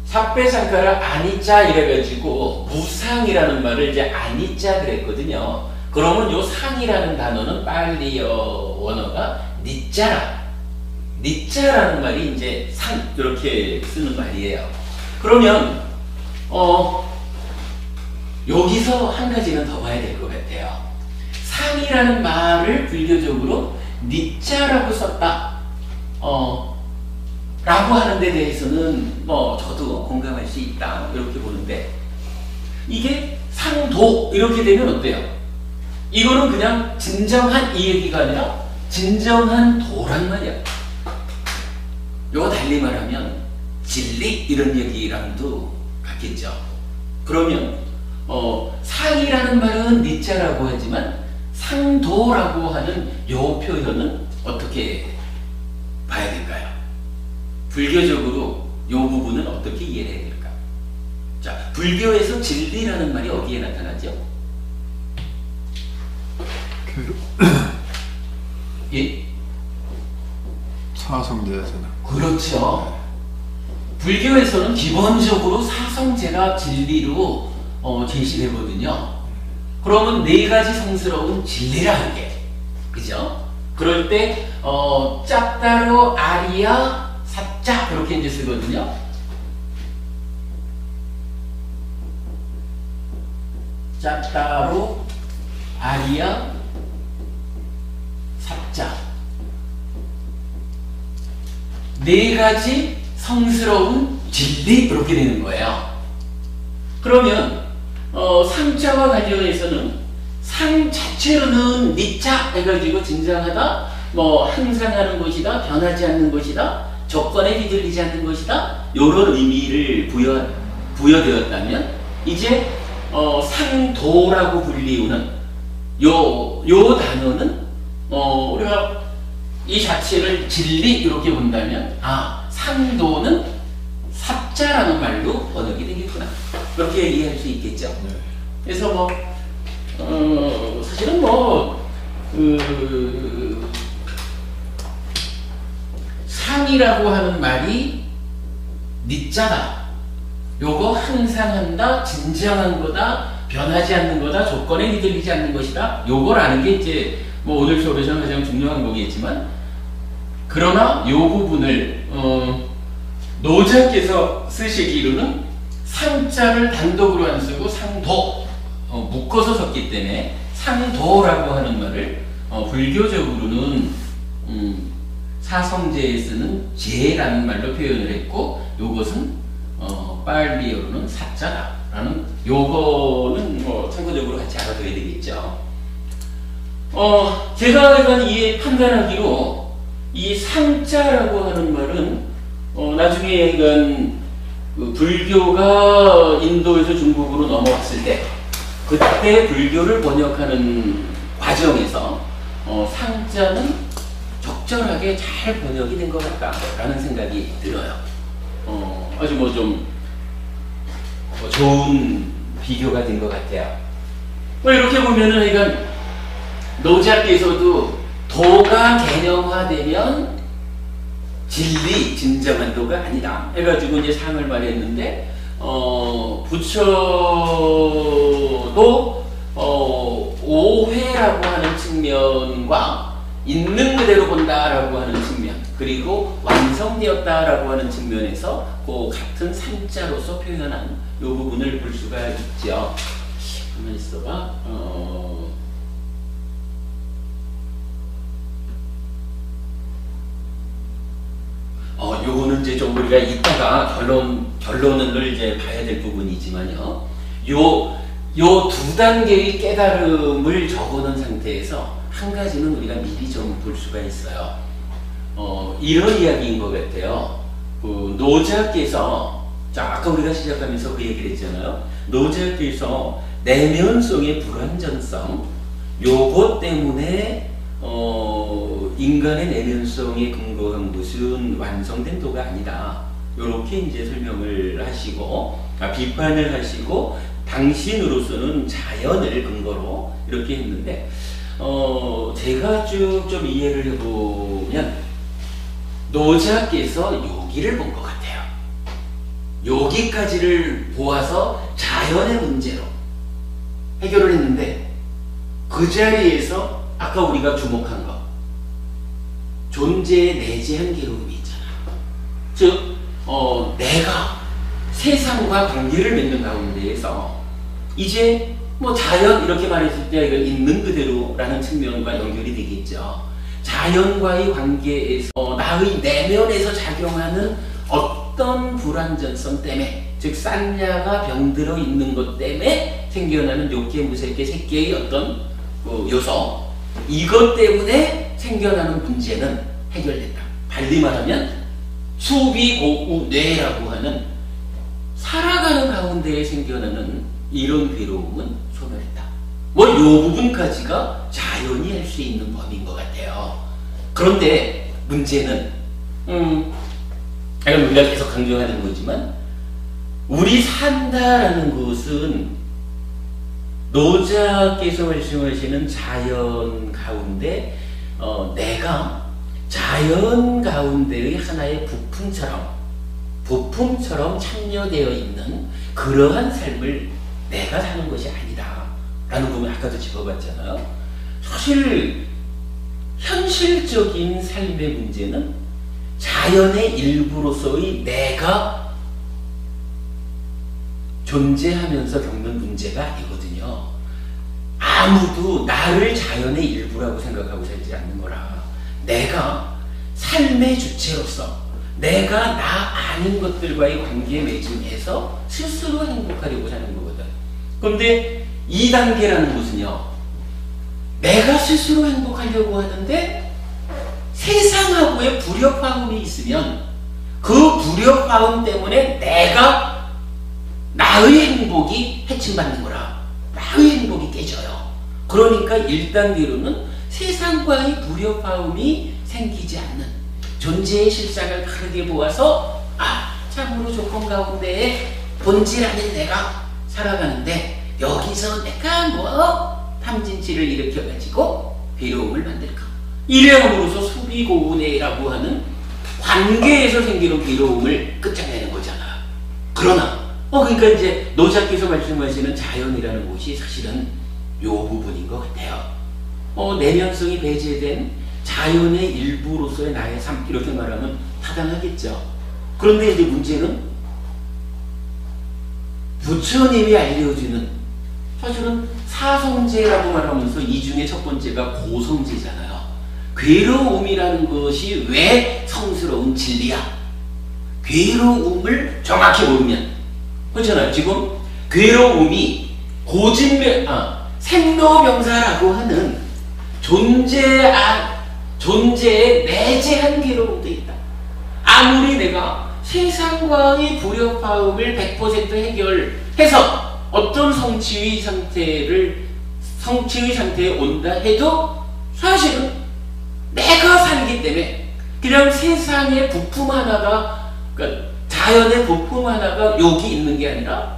삽배상가라 아니자 이래가지고 무상이라는 말을 이제 아니자 그랬거든요. 그러면 요 상이라는 단어는 빨리어 원어가 니자라. 니자라는 말이 이제 상 이렇게 쓰는 말이에요. 그러면 여기서 한 가지는 더 봐야 될 것 같아요. 상이라는 말을 불교적으로 니자라고 썼다. 라고 하는 데 대해서는 저도 공감할 수 있다 이렇게 보는데 이게 상도 이렇게 되면 어때요? 이거는 그냥 진정한 이 얘기가 아니라 진정한 도란 말이야. 요거 달리 말하면 진리 이런 얘기랑도 같겠죠. 그러면 상이라는 말은 니자라고 하지만 상도라고 하는 요 표현은 어떻게 봐야 될까요? 불교적으로 요 부분은 어떻게 이해해야 될까? 자, 불교에서 진리라는 말이 어디에 나타나죠? 예? 사성제에서는. 그렇죠. 불교에서는 기본적으로 사성제가 진리로 제시되거든요. 그러면 네 가지 성스러운 진리라는 게, 그죠? 그럴 때 짝따로 아리야 사자 이렇게 이제 쓰거든요. 짝따로 아리야 사자 네 가지 성스러운 진리 이렇게 되는 거예요. 그러면 상자와 관련해서는 상 자체로는 니자 해가지고 진정하다, 항상 하는 것이다, 변하지 않는 것이다, 조건에 휘둘리지 않는 것이다, 요런 의미를 부여되었다면 이제 상도라고 불리우는 요 단어는 우리가 이 자체를 진리 이렇게 본다면 상도는 삽자라는 말로 번역이 되겠구나 그렇게 이해할 수 있겠죠. 네. 그래서 사실은 상이라고 하는 말이 니자다. 요거 항상 한다, 진정한 거다, 변하지 않는 거다, 조건에 휘둘리지 않는 것이다. 요걸 아는 게 이제 오늘 수업에서는 가장 중요한 거겠지만, 그러나 요 부분을 노자께서 쓰시기로는 상자를 단독으로 안 쓰고 상도 묶어서 썼기 때문에 상도라고 하는 말을 불교적으로는 사성제에 쓰는 제라는 말로 표현을 했고, 요것은 빨리어로는 사자다라는 요거는 참고적으로 같이 알아둬야 되겠죠. 제가 이해 판단하기로 이 상자라고 하는 말은 나중에 그 불교가 인도에서 중국으로 넘어왔을 때 그때 불교를 번역하는 과정에서 상자는 적절하게 잘 번역이 된 것 같다라는 생각이 들어요. 아주 좀 좋은 비교가 된 것 같아요. 이렇게 보면은 노자께서도 도가 개념화되면 진리, 진정한 도가 아니다 해가지고 이제 상을 말했는데, 부처도 오회라고 하는 측면과 있는 그대로 본다라고 하는 측면, 그리고 완성되었다라고 하는 측면에서 그 같은 삼자로서 표현한 이 부분을 볼 수가 있죠. 가만히 있어봐. 요거는 이제 좀 우리가 이따가 결론을 이제 봐야 될 부분이지만요. 요 두 단계의 깨달음을 적어놓은 상태에서 한 가지는 우리가 미리 좀 볼 수가 있어요. 이런 이야기인 것 같아요. 그 노자께서, 자, 아까 우리가 시작하면서 그 얘기를 했잖아요. 노자께서 내면성의 불완전성, 요것 때문에 인간의 내면성에 근거한 것은 완성된 도가 아니다. 이렇게 이제 설명을 하시고, 비판을 하시고, 당신으로서는 자연을 근거로 이렇게 했는데, 제가 쭉 좀 이해를 해보면, 노자께서 여기를 본 것 같아요. 여기까지를 보아서 자연의 문제로 해결을 했는데, 그 자리에서 아까 우리가 주목한 것, 존재의 내재한 괴로움이 있잖아. 즉, 내가 세상과 관계를 맺는 가운데에서 이제 뭐 자연 이렇게 말했을 때 이걸 있는 그대로라는 측면과 연결이 되겠죠. 자연과의 관계에서 나의 내면에서 작용하는 어떤 불완전성 때문에, 즉 산야가 병들어 있는 것 때문에 생겨나는 욕계, 무색계, 색계의 어떤 요소, 이것 때문에 생겨나는 문제는 해결됐다. 달리 말하면 수비고우뇌라고 하는 살아가는 가운데에 생겨나는 이런 괴로움은 소멸했다. 뭐 요 부분까지가 자연이 할 수 있는 범위인 것 같아요. 그런데 문제는 우리가 계속 강조하는 거지만, 우리 산다라는 것은 노자께서 말씀하시는 자연 가운데 내가 자연 가운데의 하나의 부품처럼 참여되어 있는 그러한 삶을 내가 사는 것이 아니다 라는 부분 아까도 짚어봤잖아요. 사실 현실적인 삶의 문제는 자연의 일부로서의 내가 존재하면서 겪는 문제가 아니거든요. 아무도 나를 자연의 일부라고 생각하고 살지 않는 거라. 내가 삶의 주체로서 내가 나 아닌 것들과의 관계에 매진해서 스스로 행복하려고 사는 거거든. 그런데 2단계라는 것은요, 내가 스스로 행복하려고 하는데 세상하고의 불협화음이 있으면 그 불협화음 때문에 내가 나의 행복이 해침받는 거라. 나의 행복이 깨져요. 그러니까 1단계로는 세상과의 불협화음이 생기지 않는 존재의 실상을 다르게 보아서, 참으로 조건 가운데에 본질 아닌 내가 살아가는데 여기서 내가 뭐 탐진치를 일으켜가지고 괴로움을 만들까. 이래함으로써 수비고운해라고 하는 관계에서 생기는 괴로움을 끝장내는 거잖아. 그러나 그러니까 이제 노자께서 말씀하시는 자연이라는 것이 사실은 요 부분인 것 같아요. 내면성이 배제된 자연의 일부로서의 나의 삶, 이렇게 말하면 타당하겠죠. 그런데 이제 문제는 부처님이 알려주는, 사실은 사성제라고 말하면서 이 중에 첫 번째가 고성제잖아요. 괴로움이라는 것이 왜 성스러운 진리야? 괴로움을 정확히 모르면, 그렇잖아요. 지금 괴로움이 생로병사라고 하는 존재의 내재한 괴로움도 있다. 아무리 내가 세상과의 불협화음을 100% 해결해서 어떤 성취의 상태에 온다 해도 사실은 내가 살기 때문에 그냥 세상의 부품 하나가, 그러니까 자연의 부품 하나가 여기 있는 게 아니라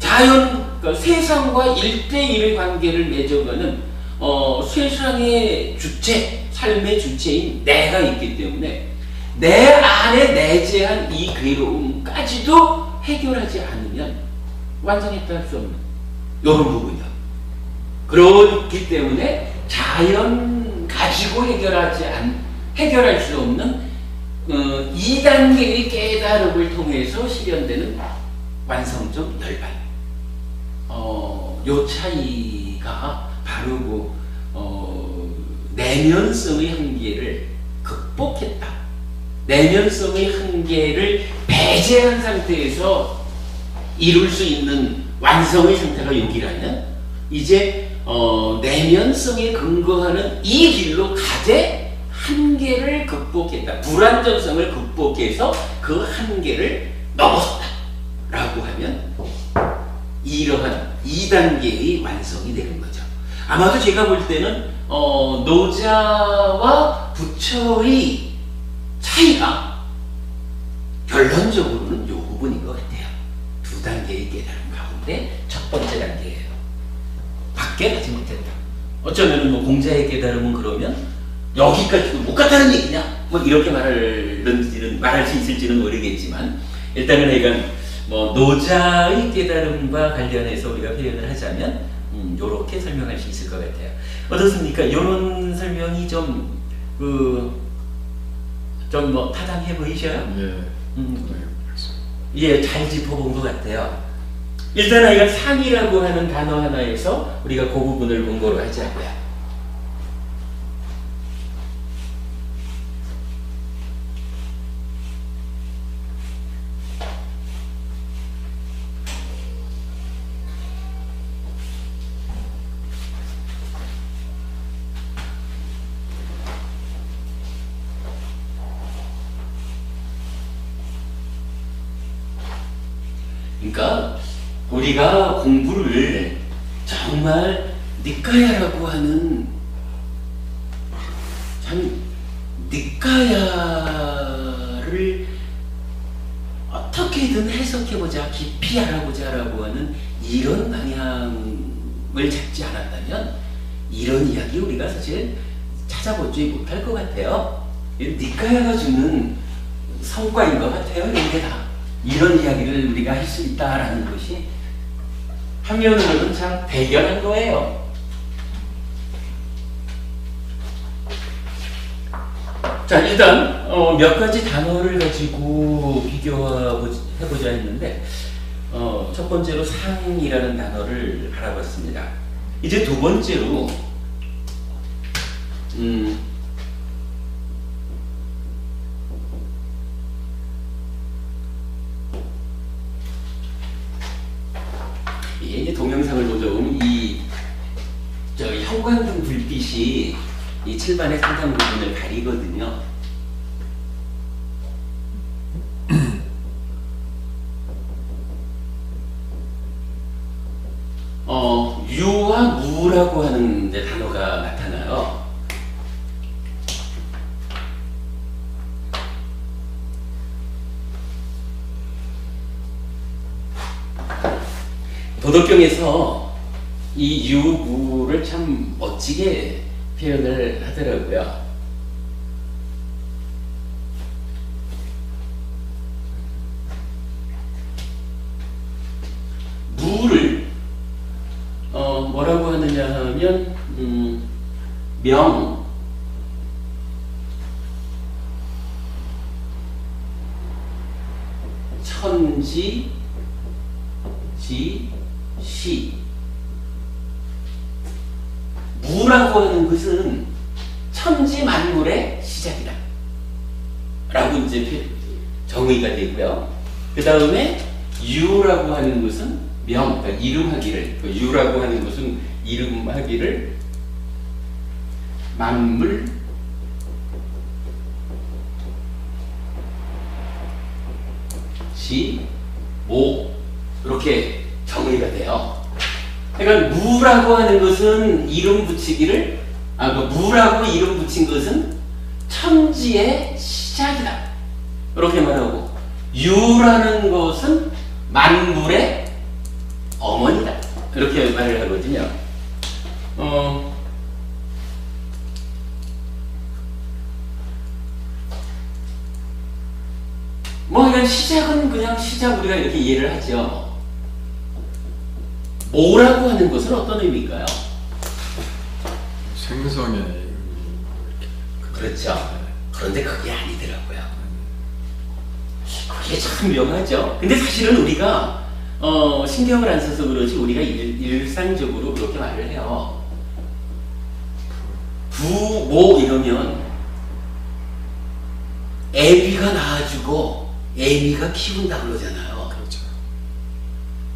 그러니까 세상과 1대1의 관계를 맺어가는 세상의 주체, 삶의 주체인 내가 있기 때문에 내 안에 내재한 이 괴로움까지도 해결하지 않으면 완성했다 할 수 없는 이런 부분이요. 그렇기 때문에 자연 가지고 해결할 수 없는 2단계의 깨달음을 통해서 실현되는 완성적 열반. 요 차이가 바로 내면성의 한계를 극복했다. 내면성의 한계를 배제한 상태에서 이룰 수 있는 완성의 상태가 여기라면 이제 내면성에 근거하는 이 길로 가되 한계를 극복했다. 불완전성을 극복해서 그 한계를 넘어섰다. 라고 하면 이러한 2단계의 완성이 되는 거죠. 아마도 제가 볼 때는 노자와 부처의 차이가 결론적으로는 이 부분인 것 같아요. 2단계의 깨달음 가운데 첫 번째 단계예요. 밖에 가지 못했다. 어쩌면 공자의 깨달음은 그러면 여기까지도 못 갔다는 얘기냐? 이렇게 말할 수 있을지는 모르겠지만 일단은 하여간 노자의 깨달음과 관련해서 우리가 표현을 하자면 요렇게 설명할 수 있을 것 같아요. 어떻습니까? 이런 설명이 좀 타당해 보이셔요? 예, 잘 짚어본 것 같아요. 일단 하여간 상이라고 하는 단어 하나에서 우리가 그 부분을 공부를 하자고요. 그러니까 우리가 공부를 정말 니까야라고 하는 참 니까야를 어떻게든 해석해보자, 깊이 알아보자라고 하는 이런 방향을 잡지 않았다면 이런 이야기 우리가 사실 찾아보지 못할 것 같아요. 니까야가 주는 성과인 것 같아요. 이게 다. 이런 이야기를 우리가 할 수 있다라는 것이 한면으로는 참 대견한 거예요. 자, 일단 몇 가지 단어를 가지고 비교해보자 했는데 첫 번째로 상이라는 단어를 알아봤습니다. 이제 두 번째로 이게 동영상을 보자 보면 형광등 불빛이 이 칠판의 상당 부분을 가리거든요. 유와 무라고 하는 단어가 나타나요. 도덕경에서 이 유무를 참 멋지게 표현을 하더라고요. 무를 뭐라고 하느냐 하면 명, 천지, 지, 시. 무라고 하는 것은 천지 만물의 시작이다 라고 이제 정의가 되고요. 그 다음에 유라고 하는 것은 명, 그러니까 이름하기를, 유라고 하는 것은 이름하기를 만물, 지, 모 이렇게 정의가 돼요. 그러니까 무라고 하는 것은 이름 붙이기를 무라고 이름 붙인 것은 천지의 시작이다 이렇게 말하고, 유라는 것은 만물의 어머니다 이렇게 말을 하거든요. 하여간 시작은 그냥 시작 우리가 이렇게 이해를 하죠. 뭐라고 하는 것은 어떤 의미일까요? 생성의 그렇죠. 그런데 그게 아니더라고요. 그게 참 묘하죠. 근데 사실은 우리가 신경을 안 써서 그러지 우리가 일상적으로 그렇게 말을 해요. 부모 이러면 애비가 낳아주고 애미가 키운다 그러잖아요. 그렇죠.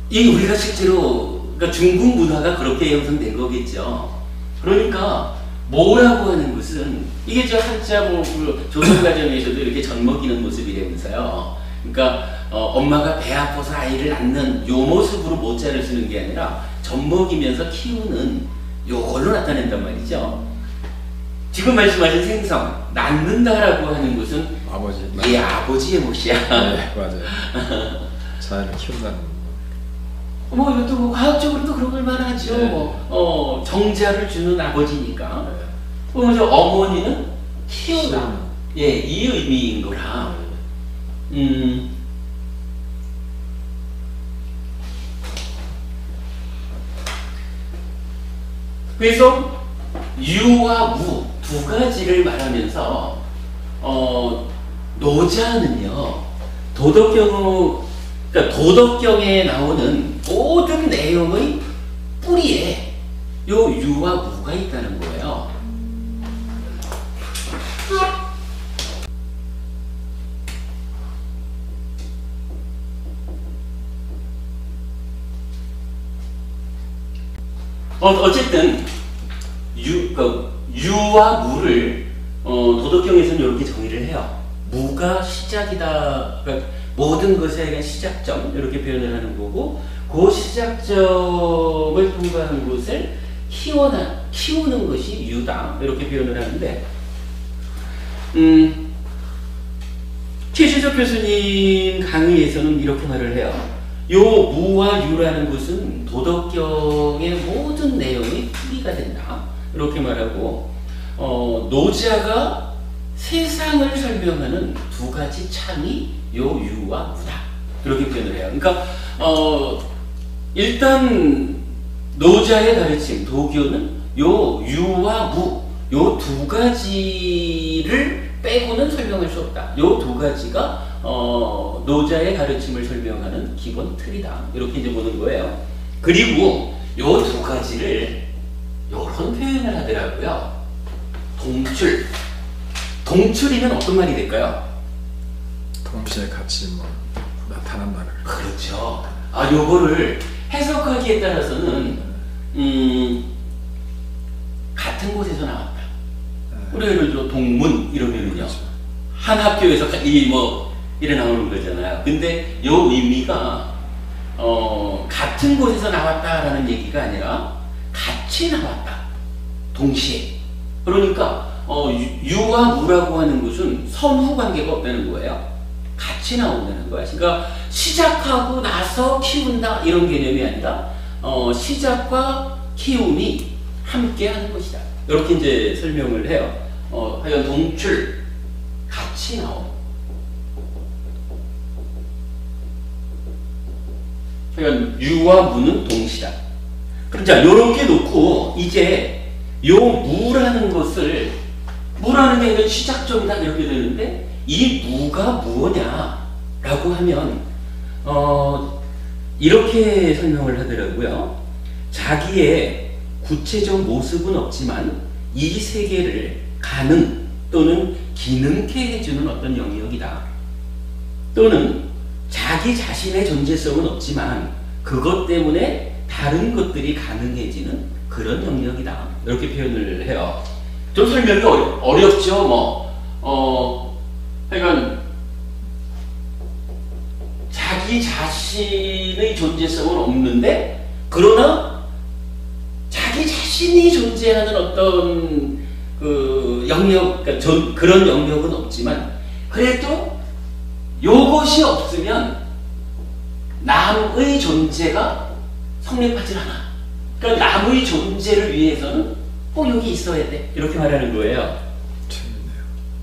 이 우리가 실제로 그러니까 중국 문화가 그렇게 형성된 거겠죠. 그러니까 뭐라고 하는 것은 이게 저 한자 그 조선 가정에서도 이렇게 젖 먹이는 모습이라면서요. 그러니까 엄마가 배 아파서 아이를 낳는 요 모습으로 모자를 쓰는 게 아니라 젖 먹이면서 키우는 요걸로 나타낸단 말이죠. 지금 말씀하신 생성, 낳는다라고 하는 것은 아버지. 얘 아버지의 몫이야. 네, 맞아요. 자연을 키운다는. 뭐 이것도 뭐 과학적으로도 그런 걸 말하죠. 네. 정자를 주는 아버지니까. 네. 그러면 어머니는 키우다. 키우는. 예, 이 의미인 거라. 그래서 유와 무 두 가지를 말하면서 노자는요 그러니까 도덕경에 나오는 모든 내용의 뿌리에 요 유와 무가 있다는 거예요. 어쨌든 유와 무를 도덕경에서는 이렇게 정의를 해요. 무가 시작이다. 그러니까 모든 것에 대한 시작점 이렇게 표현을 하는 거고, 그 시작점을 통과한 것을 키우는 것이 유다 이렇게 표현을 하는데, 최시석 교수님 강의에서는 이렇게 말을 해요. 요 무와 유라는 것은 도덕경의 모든 내용이 뿌리가 된다 이렇게 말하고, 노자가 세상을 설명하는 두 가지 창이 요 유와 무다 이렇게 표현을 해요. 그러니까 일단 노자의 가르침 도교는 요 유와 무 요 두 가지를 빼고는 설명할 수 없다. 요 두 가지가 노자의 가르침을 설명하는 기본 틀이다 이렇게 이제 보는 거예요. 그리고 요 두 가지를 요런 표현을 하더라고요. 동출. 동출이면 어떤 말이 될까요? 동시에 같이 뭐 나타난다는. 그렇죠. 요거를 해석하기에 따라서는 같은 곳에서 나왔다. 우리 예를 들어 동문 이러면은요. 그렇죠. 한 학교에서 이래 나오는 거잖아요. 근데 요 의미가 같은 곳에서 나왔다라는 얘기가 아니라 같이 나왔다. 동시에. 그러니까 유와 무라고 하는 것은 선후 관계가 없다는 거예요. 같이 나온다는 거야. 그러니까 시작하고 나서 키운다 이런 개념이 아니라 시작과 키움이 함께 하는 것이다. 이렇게 이제 설명을 해요. 하여간 동출, 같이 나옴. 하여간 유와 무는 동시다. 자, 요렇게 놓고 이제 요 무라는 것을 무라는 게 아니라 시작점이다 이렇게 되는데, 이 무가 무엇냐라고 하면 이렇게 설명을 하더라고요. 자기의 구체적 모습은 없지만 이 세계를 가능 또는 기능케 해주는 어떤 영역이다. 또는 자기 자신의 존재성은 없지만 그것 때문에 다른 것들이 가능해지는 그런 영역이다. 이렇게 표현을 해요. 좀 설명이 어렵죠. 하여간 자기 자신의 존재성은 없는데, 그러나 자기 자신이 존재하는 어떤 그 영역, 그러니까 그런 영역은 없지만 그래도 요것이 없으면 남의 존재가 성립하지 않아. 그러니까 남의 존재를 위해서는 꼭 여기 있어야 돼 이렇게 말하는 거예요. 재밌네요.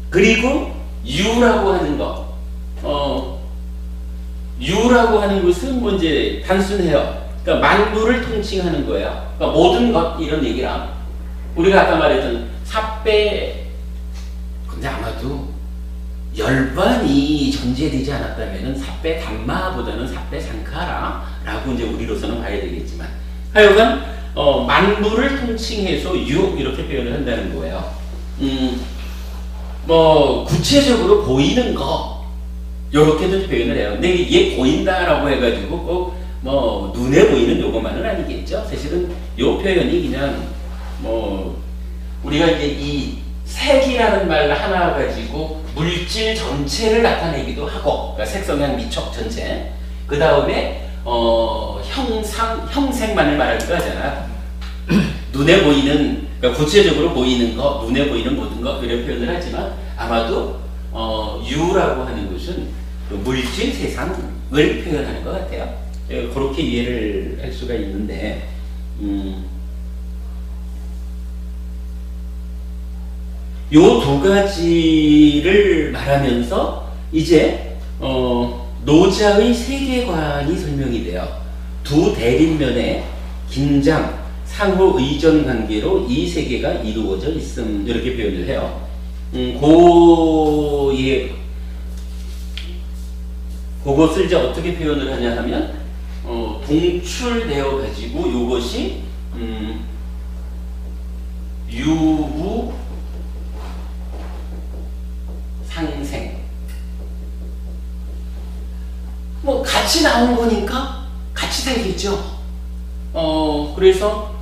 그리고 유라고 하는 거, 유라고 하는 것은 뭐 이제 단순해요. 그러니까 만물을 통칭하는 거예요. 그러니까 모든 것 이런 얘기랑 우리가 아까 말했던 삿배, 근데 아마도 열반이 존재되지 않았다면은 삿배 담마보다는 삿배 상카라라고 이제 우리로서는 봐야 되겠지만 하여간 만물을 통칭해서 유 이렇게 표현을 한다는 거예요. 뭐 구체적으로 보이는 거 요렇게도 표현을 해요. 근데 이게 보인다라고 해가지고 꼭 뭐 눈에 보이는 요것만은 아니겠죠. 사실은 요 표현이 그냥 뭐 우리가 이제 이 색이라는 말 하나 가지고 물질 전체를 나타내기도 하고, 그러니까 색, 성향, 미촉 전체. 그 다음에 형색만을 말하기도 하잖아. 눈에 보이는, 그러니까 구체적으로 보이는 거, 눈에 보이는 모든 거 이런 표현을 하지만 아마도 유라고 하는 것은 그 물질 세상을 표현하는 것 같아요. 그렇게 이해를 할 수가 있는데, 요 두 가지를 말하면서 이제 노자의 세계관이 설명이 돼요. 두 대립면의 긴장, 상호 의존 관계로 이 세계가 이루어져 있음 이렇게 표현을 해요. 그것을 이제 어떻게 표현을 하냐 하면 동출되어 가지고 이것이 유무 상생, 뭐 같이 나온 거니까 같이 살겠죠. 그래서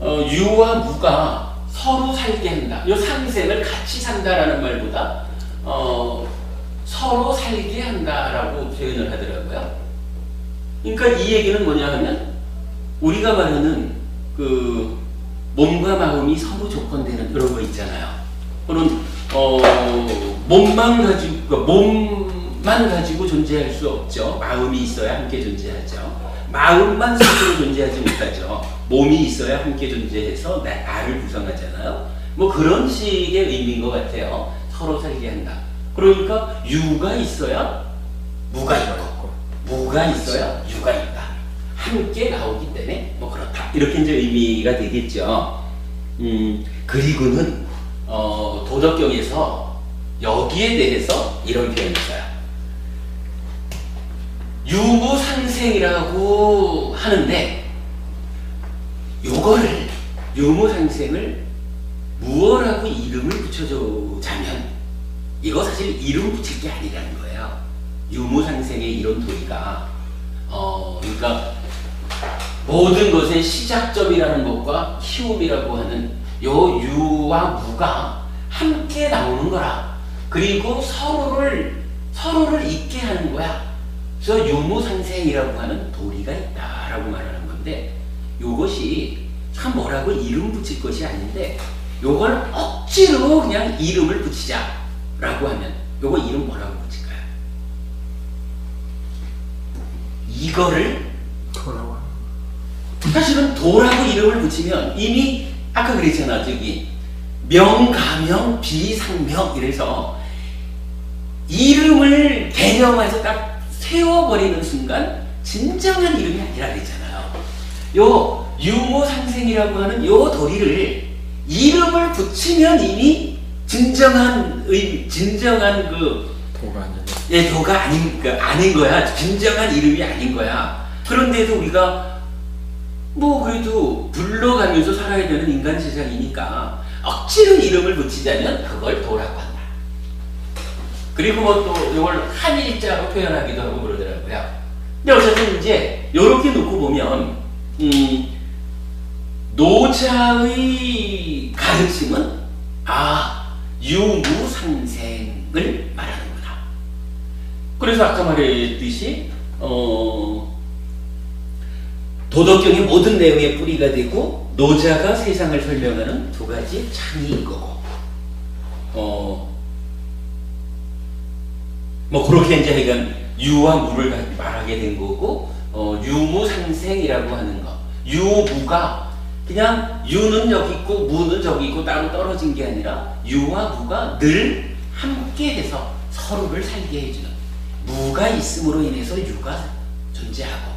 유와 무가 서로 살게 한다. 이 상생을 같이 산다라는 말보다 서로 살게 한다라고 표현을 하더라고요. 그러니까 이 얘기는 뭐냐 하면 우리가 말하는 그 몸과 마음이 서로 조건되는 그런 거 있잖아요. 그런 몸만 가지고 존재할 수 없죠. 마음이 있어야 함께 존재하죠. 마음만 스스로 존재하지 못하죠. 몸이 있어야 함께 존재해서 나를 구성하잖아요. 뭐 그런 식의 의미인 것 같아요. 서로 살게 한다. 그러니까 유가 있어야 무가 있고, 무가 있어야 유가 있다. 함께 나오기 때문에 뭐 그렇다. 이렇게 이제 의미가 되겠죠. 그리고는 도덕경에서 여기에 대해서 이런 표현을 써요. 유무상생이라고 하는데 요거를 유무상생을 무엇라고 이름을 붙여주자면 이거 사실 이름 붙일 게 아니라는 거예요. 유무상생의 이런 도리가 그러니까 모든 것의 시작점이라는 것과 키움이라고 하는 요 유와 무가 함께 나오는 거라. 그리고 서로를 있게 하는 거야. 그래서 유무상생이라고 하는 도리가 있다라고 말하는 건데, 요것이 참 뭐라고 이름 붙일 것이 아닌데 요걸 억지로 그냥 이름을 붙이자라고 하면 요거 이름 뭐라고 붙일까요? 이거를 도라고. 사실은 도라고 이름을 붙이면 이미 아까 그랬잖아. 저기 명가명 비상명 이래서 이름을 개념해서 딱 세워버리는 순간 진정한 이름이 아니라 그랬잖아요. 요 유무상생이라고 하는 요 도리를 이름을 붙이면 이미 진정한 그 도가 아니고. 예, 도가 아닌 거야. 진정한 이름이 아닌 거야. 그런데도 우리가 뭐 그래도 불러가면서 살아야 되는 인간 세상이니까 억지로 이름을 붙이자면 그걸 도라고 한다. 그리고 뭐 또 이걸 한일자로 표현하기도 하고 그러더라고요. 근데 어쨌든 이제 이렇게 놓고 보면 노자의 가르침은 유무상생을 말하는구나. 그래서 아까 말했듯이 도덕경의 모든 내용의 뿌리가 되고 노자가 세상을 설명하는 두 가지 창의인 거고, 뭐 그렇게 이제 하여간 유와 무를 말하게 된 거고, 유무상생이라고 하는 거, 유무가 그냥 유는 여기 있고 무는 저기 있고 따로 떨어진 게 아니라 유와 무가 늘 함께해서 서로를 살게 해주는, 무가 있음으로 인해서 유가 존재하고,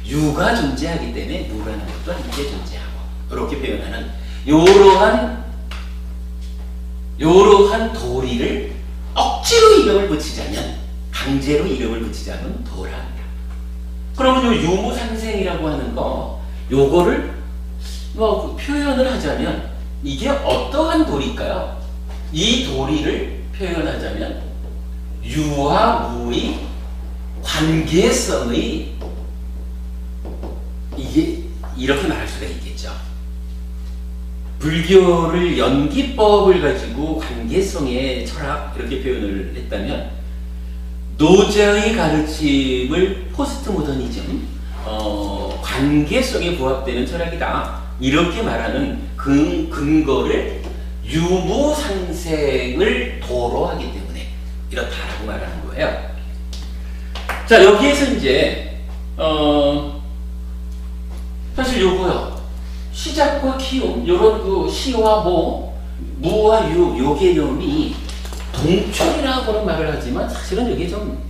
유가 존재하기 때문에 무라는 것도 함께 존재하고, 이렇게 표현하는 요러한 도리를 억지로 이름을 붙이자면, 강제로 이름을 붙이자면 도라합니다. 그러면 요 유무상생이라고 하는 거, 요거를 뭐 표현을 하자면 이게 어떠한 도리일까요? 이 도리를 표현하자면 유와 무의 관계성의, 이게 이렇게 말할 수가 있겠죠. 불교를 연기법을 가지고 관계성의 철학 이렇게 표현을 했다면, 노자의 가르침을 포스트 모더니즘, 관계성에 부합되는 철학이다, 이렇게 말하는 근거를 유무상생을 도로 하기 때문에 이렇다라고 말하는 거예요. 자, 여기에서 이제 사실 요거요, 시작과 키움, 요런 그 시와 모, 무와 유, 요 개념이 동철이라고는 말을 하지만 사실은 이게 좀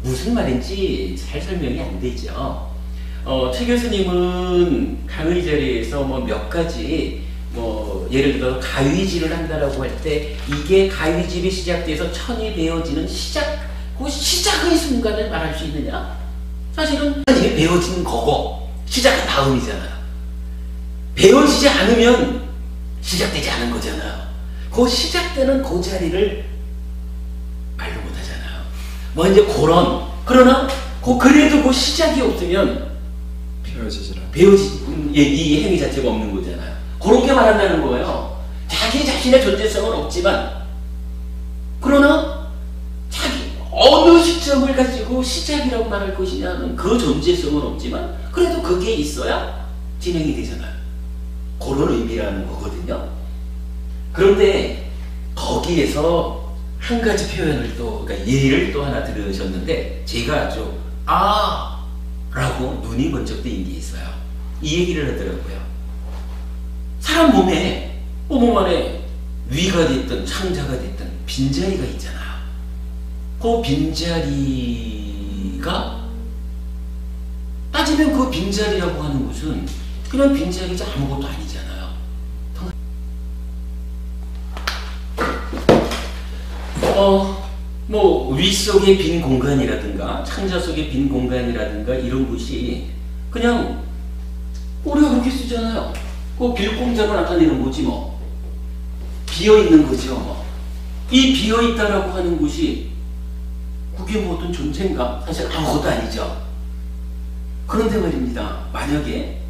무슨 말인지 잘 설명이 안 되죠. 최 교수님은 강의 자리에서 뭐 몇 가지, 뭐 예를 들어 가위질을 한다라고 할 때 이게 가위질이 시작돼서 천이 베어지는 그 시작의 순간을 말할 수 있느냐? 사실은 이게 베어진 거고 시작은 다음이잖아요. 베어지지 않으면 시작되지 않은 거잖아요. 그 시작되는 그 자리를 말로 못 하잖아요. 뭐 이제 그러나 그래도 그 시작이 없으면 이 행위 자체가 없는 거잖아요. 그렇게 말한다는 거예요. 자기 자신의 존재성은 없지만, 그러나 자기 어느 시점을 가지고 시작이라고 말할 것이냐는 그 존재성은 없지만 그래도 그게 있어야 진행이 되잖아요. 그런 의미라는 거거든요. 그런데 거기에서 한 가지 표현을 그러니까 예를 또 하나 들으셨는데, 제가 아주 라고 눈이 번쩍 뜨인 게 있어요. 이 얘기를 하더라고요. 사람 몸 안에 위가 됐든 창자가 됐든 빈자리가 있잖아요. 그 빈자리가 따지면 그 빈자리라고 하는 것은 그냥 빈자리지 아무것도 아니잖아요. 뭐 위 속의 빈 공간이라든가 창자 속의 빈 공간이라든가 이런 것이 그냥 우리가 그렇게 쓰잖아요. 그 빌 공장을 나타내는 거지 뭐. 비어있는 거죠 뭐. 이 비어있다라고 하는 것이 그게 뭐 어떤 존재인가? 사실 아무것도 아니죠. 그런데 말입니다. 만약에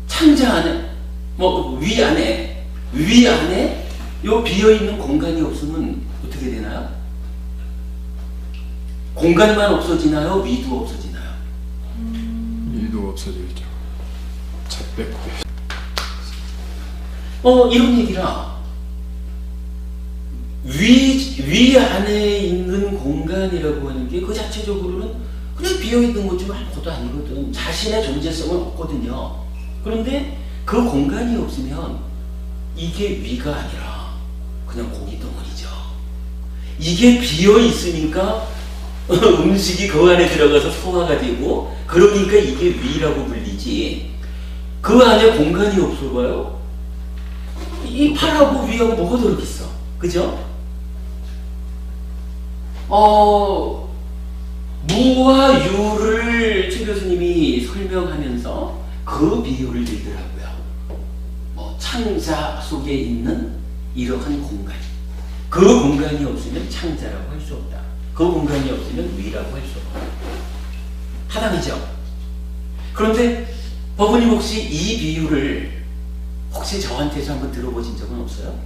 창자 안에 뭐 위 안에 요 비어있는 공간이 없으면 어떻게 되나요? 공간만 없어지나요? 위도 없어지나요? 위도 없어지죠. 잡백구. 이런 얘기라. 위 안에 있는 공간이라고 하는 게 그 자체적으로는 그냥 비어있는 것 중 아무것도 아니거든. 자신의 존재성은 없거든요. 그런데 그 공간이 없으면 이게 위가 아니라 그냥 고기 덩어리죠. 이게 비어있으니까 음식이 그 안에 들어가서 소화가 되고, 그러니까 이게 위라고 불리지. 그 안에 공간이 없어봐요. 이 팔하고 위하고 뭐가 다르겠어? 그죠? 무와 유를 최 교수님이 설명하면서 그 비유를 들더라고요. 뭐 창자 속에 있는 이러한 공간, 그 공간이 없으면 창자라고 할 수 없다. 그 공간이 없으면 위라고 할 수 없다. 하당이죠. 그런데 법원님 혹시 이 비유를 혹시 저한테서 한번 들어보신 적은 없어요?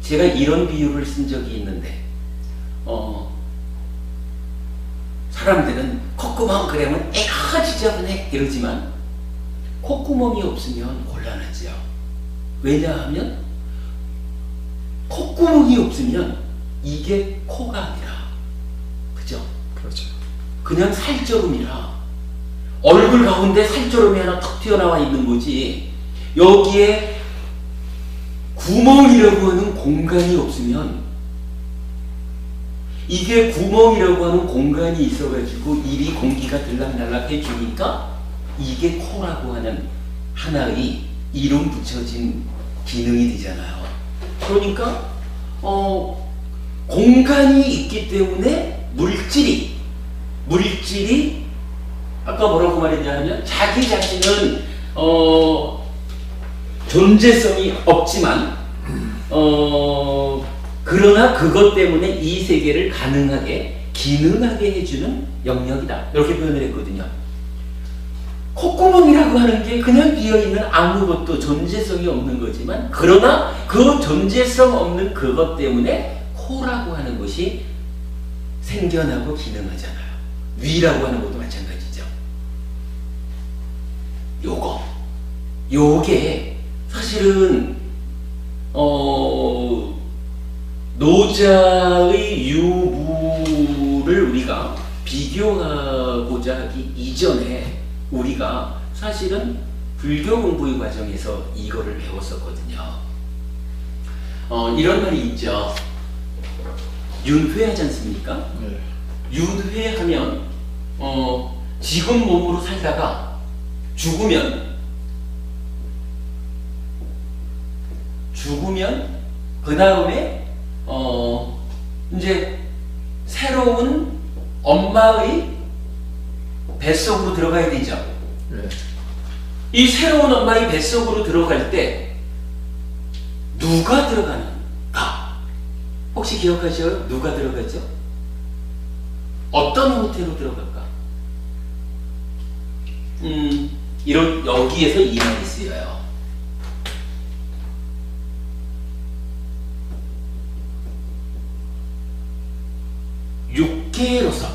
제가 이런 비유를 쓴 적이 있는데, 사람들은 콧구멍 그래면 에하 지저분해 이러지만 콧구멍이 없으면 곤란하지요. 왜냐하면 콧구멍이 없으면 이게 코가 아니라, 그죠? 그렇죠. 그냥 살점이라 얼굴 가운데 살점이 하나 턱 튀어나와 있는 거지, 여기에 구멍이라고 하는 공간이 없으면 이게 구멍이라고 하는 공간이 있어가지고 이리 공기가 들락날락 해주니까 이게 코라고 하는 하나의 이름 붙여진 기능이 되잖아요. 그러니까 공간이 있기 때문에 물질이 아까 뭐라고 말했냐면 자기 자신은 존재성이 없지만 그러나 그것 때문에 이 세계를 기능하게 해주는 영역이다. 이렇게 표현을 했거든요. 콧구멍이라고 하는 게 그냥 비어있는 아무것도 존재성이 없는 거지만 그러나 그 존재성 없는 그것 때문에 코라고 하는 것이 생겨나고 기능하잖아요. 위라고 하는 것도 마찬가지죠. 요게 사실은 노자의 유무를 우리가 비교하고자 하기 이전에 우리가 사실은 불교 공부의 과정에서 이거를 배웠었거든요. 이런 말이 있죠. 윤회하지 않습니까? 네. 윤회하면 지금 몸으로 살다가 죽으면 그 다음에 이제 새로운 엄마의 뱃속으로 들어가야 되죠. 네. 이 새로운 엄마의 뱃속으로 들어갈 때 누가 들어가는가? 혹시 기억하셔요? 누가 들어가죠? 어떤 형태로 들어갈까? 여기에서 이 말이 쓰여요. 육계로서,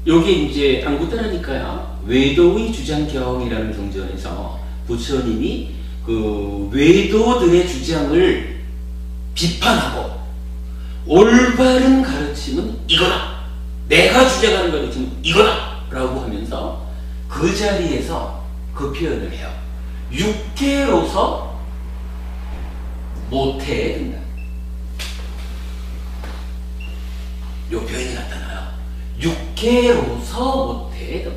요게 이제 안구따라니까요. 외도의 주장경이라는 경전에서 부처님이 그 외도들의 주장을 비판하고 올바른 가르침은 이거다. 내가 주장하는 가르침은 이거다. 라고 하면서 그 자리에서 그 표현을 해요. 육계로서 모태에 든다. 요 표현이 나타나요. 육계로서 모태에 든다.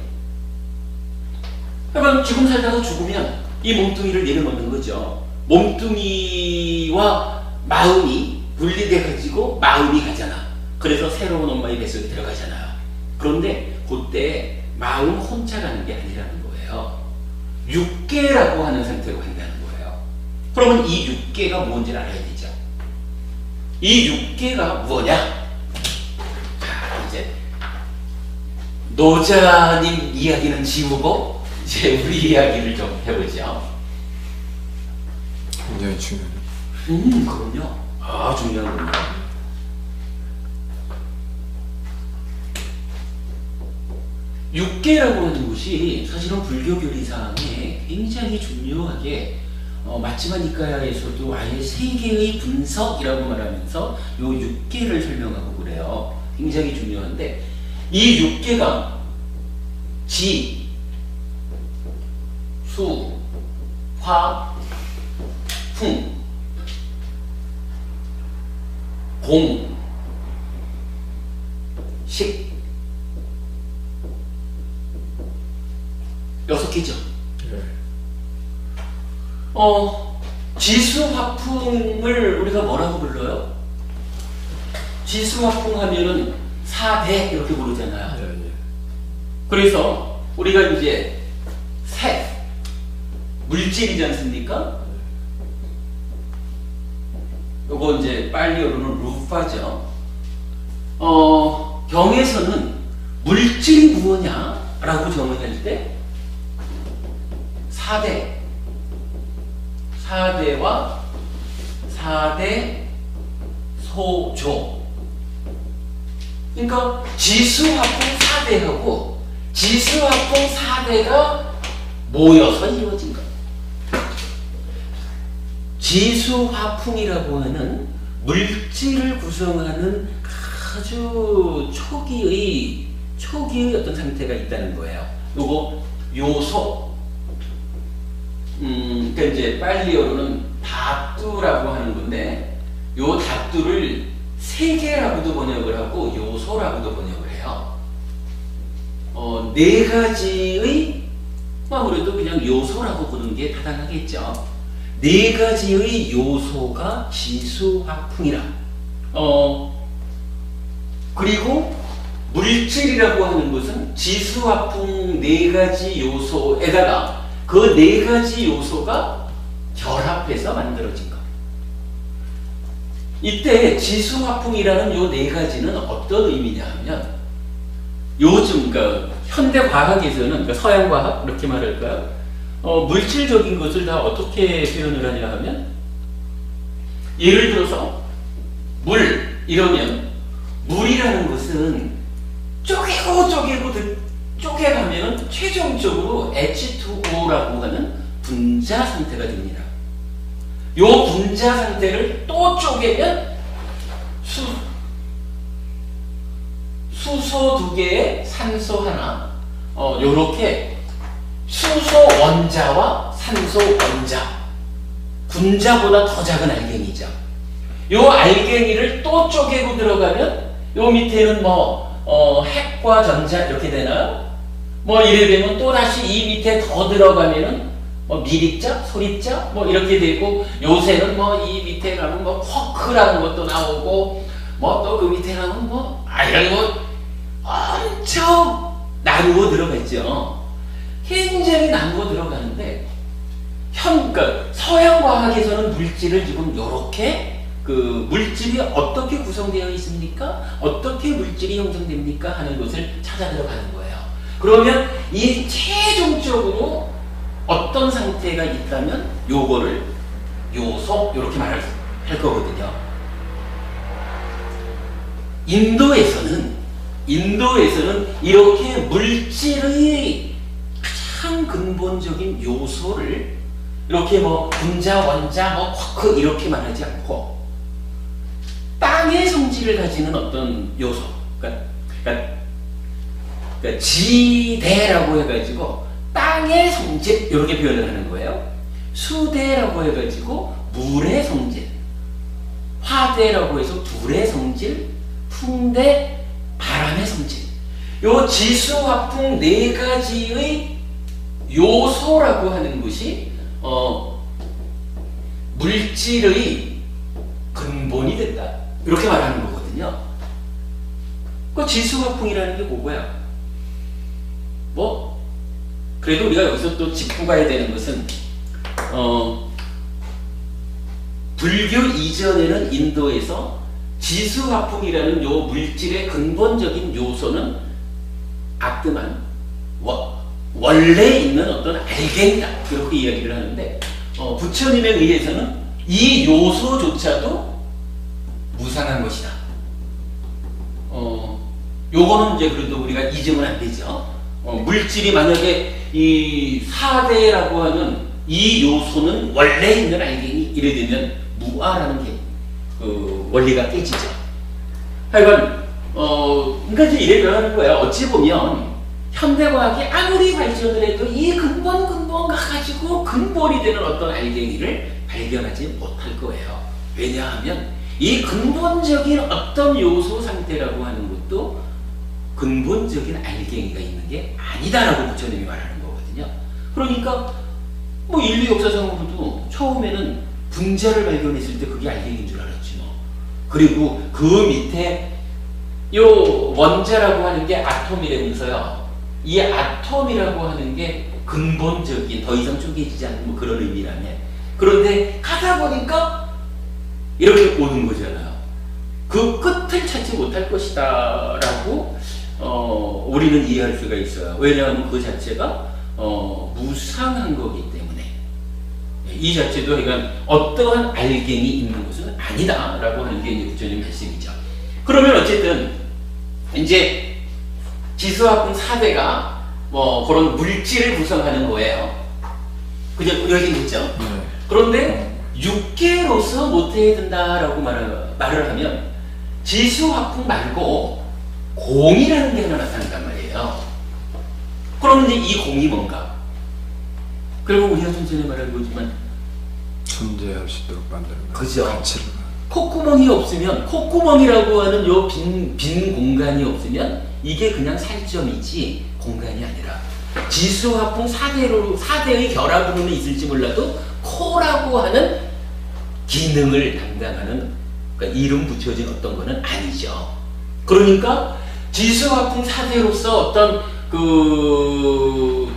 그러면 지금 살다가 죽으면 이 몸뚱이를 내려놓는 거죠. 몸뚱이와 마음이 분리돼가지고 마음이 가잖아. 그래서 새로운 엄마의 뱃속에 들어가잖아요. 그런데 그때 마음 혼자 가는 게 아니라는 거예요. 육계라고 하는 상태로 간다는 거예요. 그러면 이 육계가 뭔지를 알아야 되죠. 이 육계가 뭐냐? 자, 이제 노자님 이야기는 지우고 이제 우리 이야기를 좀 해보죠. 굉장히 중요해요. 그럼요. 아, 중요한 겁니다. 육계라고 하는 것이 사실은 불교 교리상에 굉장히 중요하게 마치마니까야에서도 아예 세계의 분석이라고 말하면서 요 육계를 설명하고 그래요. 굉장히 중요한데 이 육계가 지, 수, 화, 풍, 공, 식 6개죠. 네. 지수화풍을 우리가 뭐라고 불러요? 지수화풍 하면은 4대 이렇게 부르잖아요. 네, 네. 그래서 우리가 이제 색, 물질이지 않습니까? 요거 이제 빨리어로는 루파죠. 경에서는 물질이 무엇냐라고 정의할 때 4대와 4대 소조. 그러니까 지수화풍 4대하고 지수화풍 4대가 모여서 이루어진 것. 지수화풍이라고 하는 물질을 구성하는 아주 초기의 어떤 상태가 있다는 거예요. 요거 요소. 그러니까 이제 빨리어로는 다뚜라고 하는 건데 요 다뚜를 세계라고도 번역을 하고 요소라고도 번역을 해요. 네 가지의 아무래도 그냥 요소라고 보는 게 타당하겠죠. 네 가지의 요소가 지수화풍이라. 그리고 물질이라고 하는 것은 지수화풍 네 가지 요소에다가 그 네 가지 요소가 결합해서 만들어진 것. 이때 지수화풍이라는 요 네 가지는 어떤 의미냐 하면 요즘 그러니까 현대 과학에서는 그러니까 서양 과학 이렇게 말할까요? 물질적인 것을 다 어떻게 표현을 하냐 하면 예를 들어서 물 이러면 물이라는 것은 쪼개가면 최종적으로 H2O라고 하는 분자 상태가 됩니다. 요 분자 상태를 또 쪼개면 수소 두 개에 산소 하나, 요렇게 수소 원자와 산소 원자, 분자보다 더 작은 알갱이죠. 요 알갱이를 또 쪼개고 들어가면 요 밑에는 핵과 전자 이렇게 되나요? 이래 되면 또 다시 이 밑에 더 들어가면은 미립자, 소립자 이렇게 되고 요새는 이 밑에 가면 쿼크라는 것도 나오고 또 그 밑에 가면 이런 엄청 나누어 들어갔죠. 굉장히 나누어 들어가는데 그러니까 서양 과학에서는 물질을 지금 요렇게 그 물질이 어떻게 구성되어 있습니까? 어떻게 물질이 형성됩니까? 하는 것을 찾아 들어가는 거예요. 그러면 이 최종적으로 어떤 상태가 있다면 요거를 요소 이렇게 말할 거거든요. 인도에서는 이렇게 물질의 가장 근본적인 요소를 이렇게 분자, 원자, 쿼크 이렇게 말하지 않고 땅의 성질을 가지는 어떤 요소, 그러니까 지대라고 해가지고 땅의 성질 이렇게 표현을 하는 거예요. 수대라고 해가지고 물의 성질, 화대라고 해서 불의 성질, 풍대, 바람의 성질. 요 지수화풍 네 가지의 요소라고 하는 것이 물질의 근본이 된다. 이렇게 말하는 거거든요. 그 지수화풍이라는 게 뭐고요? 그래도 우리가 여기서 또 짚고 가야 되는 것은 불교 이전에는 인도에서 지수화풍이라는 요 물질의 근본적인 요소는 아뜨만 원래 있는 어떤 알갱이다 그렇게 이야기를 하는데 부처님에 의해서는 이 요소조차도 무상한 것이다. 요거는 이제 그래도 우리가 잊으면 안 되죠. 물질이 만약에 이 4대라고 하는 이 요소는 원래 있는 알갱이 이래 되면 무아라는 게 원리가 깨지죠. 하여간 그러니까 이제 이래 변하는 거예요. 어찌 보면 현대과학이 아무리 발전을 해도 이 근본 가가지고 근본이 되는 어떤 알갱이를 발견하지 못할 거예요. 왜냐하면 이 근본적인 어떤 요소 상태라고 하는 것도 근본적인 알갱이가 있는 게 아니다라고 부처님이 말하는 거거든요. 그러니까 인류 역사상으로도 처음에는 분자를 발견했을 때 그게 알갱이인 줄 알았지 그리고 그 밑에 요 원자라고 하는 게 아톰이라면서요. 이 아톰이라고 하는 게 근본적인 더 이상 쪼개지지 않는 그런 의미라면 그런데 가다 보니까 이렇게 오는 거잖아요. 그 끝을 찾지 못할 것이다 라고 우리는 이해할 수가 있어요. 왜냐하면 그 자체가 무상한 거기 때문에 이 자체도 그러니까 어떠한 알갱이 있는 것은 아니다 라고 하는 게 이제 부처님 말씀이죠. 그러면 어쨌든 이제 지수화풍 4대가 그런 물질을 구성하는 거예요. 그죠? 여기 있죠? 그런데 육계로서 못해야 된다라고 말을 하면 지수화풍 말고 공이라는 게 하나 나타난단 말이에요. 그럼 이제 이 공이 뭔가? 그리고 우리가 좀 전에 말한 거지만 존재할 수 있도록 만드는 그죠? 가치를 콧구멍이 없으면, 콧구멍이라고 하는 요 빈 공간이 없으면 이게 그냥 살점이지 공간이 아니라 지수화풍 4대의 결합으로는 있을지 몰라도 코라고 하는 기능을 담당하는, 그러니까 이름 붙여진 어떤 거는 아니죠. 그러니까 지수화풍 4대로서 어떤 그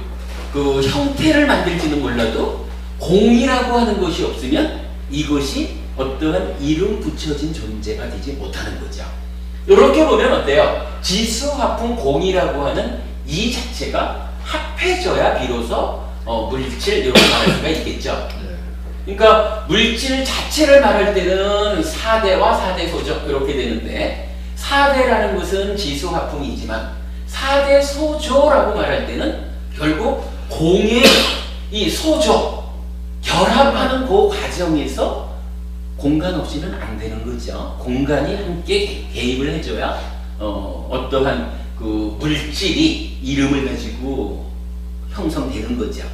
형태를 만들지는 몰라도 공이라고 하는 것이 없으면 이것이 어떠한 이름 붙여진 존재가 되지 못하는 거죠. 이렇게 보면 어때요? 지수화풍 공이라고 하는 이 자체가 합해져야 비로소 물질 이렇게 말할 수가 있겠죠. 그러니까 물질 자체를 말할 때는 4대와 4대 소적 이렇게 되는데 4대라는 것은 지수화풍이지만 4대 소조라고 말할 때는 결국 공의 이 소조 결합하는 그 과정에서 공간 없이는 안 되는 거죠. 공간이 함께 개입을 해줘야 어떠한 그 물질이 이름을 가지고 형성되는 거죠.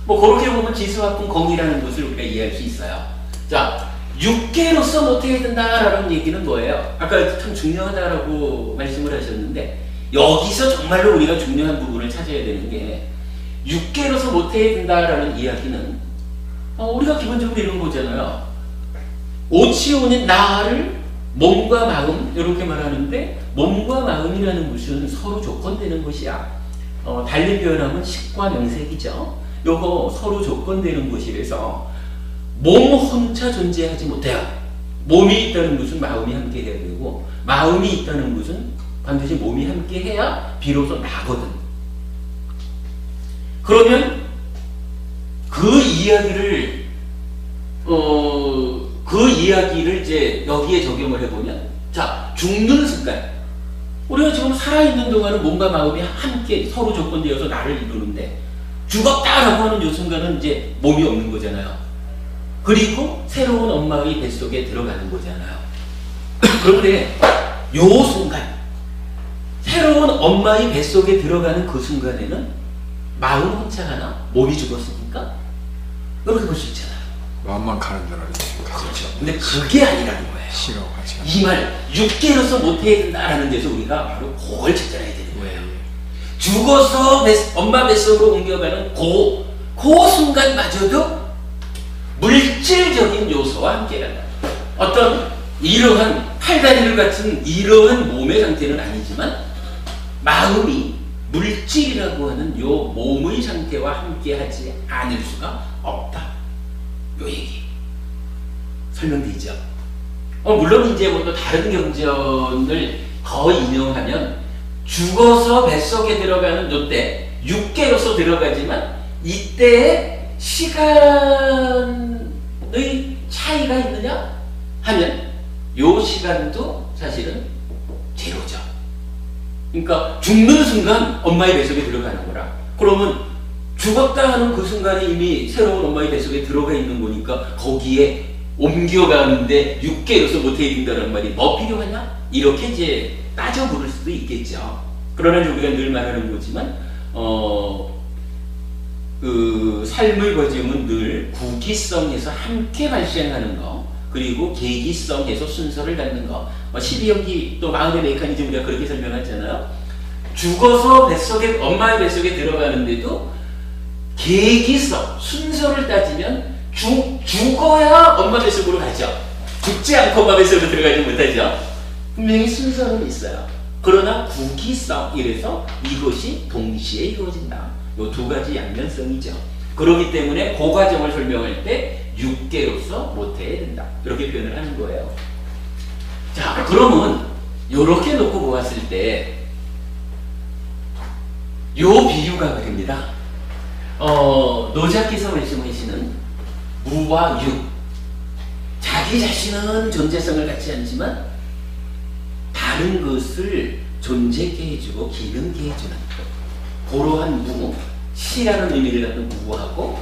뭐 그렇게 보면 지수화풍 공이라는 것을 우리가 이해할 수 있어요. 자, 육계로서 못해야 된다라는 얘기는 뭐예요? 아까 참 중요하다라고 말씀을 하셨는데 여기서 정말로 우리가 중요한 부분을 찾아야 되는 게 육계로서 못해야 된다라는 이야기는 우리가 기본적으로 이런 거잖아요. 오치오는 나를 몸과 마음 이렇게 말하는데 몸과 마음이라는 것은 서로 조건되는 것이야. 달리 표현하면 식과 명색이죠. 요거 서로 조건되는 것이라서 몸 혼자 존재하지 못해요. 몸이 있다는 것은 마음이 함께 해야 되고 마음이 있다는 것은 반드시 몸이 함께 해야 비로소 나거든. 그러면 그 이야기를 이제 여기에 적용을 해보면 자, 죽는 순간 우리가 지금 살아있는 동안은 몸과 마음이 함께 서로 조건되어서 나를 이루는데 죽었다라고 하는 요 순간은 이제 몸이 없는 거잖아요. 그리고 새로운 엄마의 뱃속에 들어가는 거잖아요. 그런데 요 순간 새로운 엄마의 뱃속에 들어가는 그 순간에는 마음 혼자 가나? 몸이 죽었으니까? 이렇게 볼 수 있잖아요. 마음만 가는 줄 알지. 그렇죠. 근데 그게 아니라는 거예요. 시가 같이. 이 말, 육계로서 못해야 된다라는 데서 우리가 바로 그걸 찾아야 되는 거예요. 죽어서 엄마 뱃속으로 옮겨가는 그 순간마저도 물질적인 요소와 함께한다. 어떤 이러한 팔다리를 갖춘 이러한 몸의 상태는 아니지만 마음이 물질이라고 하는 요 몸의 상태와 함께하지 않을 수가 없다. 요 얘기 설명되죠. 물론 이제 뭐 또 다른 경전을 더 인용하면 죽어서 뱃속에 들어가는 요때 육계로서 들어가지만 이때의 시간의 차이가 있느냐 하면 요 시간도 사실은 제로죠. 그러니까 죽는 순간 엄마의 뱃속에 들어가는 거라. 그러면 죽었다 하는 그 순간에 이미 새로운 엄마의 뱃속에 들어가 있는 거니까 거기에 옮겨가는데 육계로서 못해야 된다는 말이 뭐 필요하냐? 이렇게 이제 따져 물을 수도 있겠죠. 그러나 우리가 늘 말하는 거지만 그 삶의 과정은 늘 구기성에서 함께 발생하는 거 그리고 계기성에서 순서를 갖는 거 12연기 또 마음의 메커니즘 우리가 그렇게 설명했잖아요. 죽어서 뱃속에 엄마의 뱃속에 들어가는데도 계기성 순서를 따지면 죽어야 엄마 뱃속으로 가죠. 죽지 않고 엄마 뱃속으로 들어가지 못하죠. 분명히 순서는 있어요. 그러나 구기성 이래서 이것이 동시에 이루어진다. 이 두 가지 양면성이죠. 그렇기 때문에 그 과정을 설명할 때 육계로서 못해야 된다. 이렇게 표현을 하는 거예요. 자, 그러면 이렇게 놓고 보았을 때 요 비유가 말입니다. 노자께서 말씀하시는 무와 유, 자기 자신은 존재성을 갖지 않지만 다른 것을 존재케 해주고 기능케 해주는 그러한 무, 시라는 의미를 갖는 무하고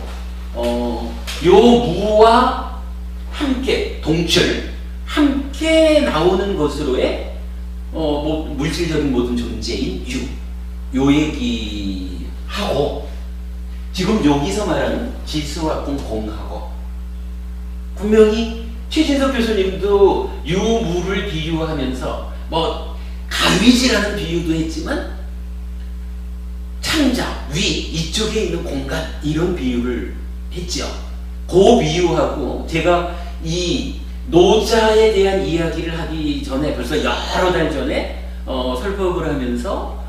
요 무와 함께 동출, 함께 나오는 것으로의 물질적인 모든 존재인 요 얘기하고 지금 여기서 말하는 지수화풍 공하고 분명히 최진석 교수님도 유무를 비유하면서 뭐 가위질하는 비유도 했지만 창자, 위 이쪽에 있는 공간 이런 비유를 했죠. 그 비유하고 제가 이 노자에 대한 이야기를 하기 전에 벌써 여러 달 전에 설법을 하면서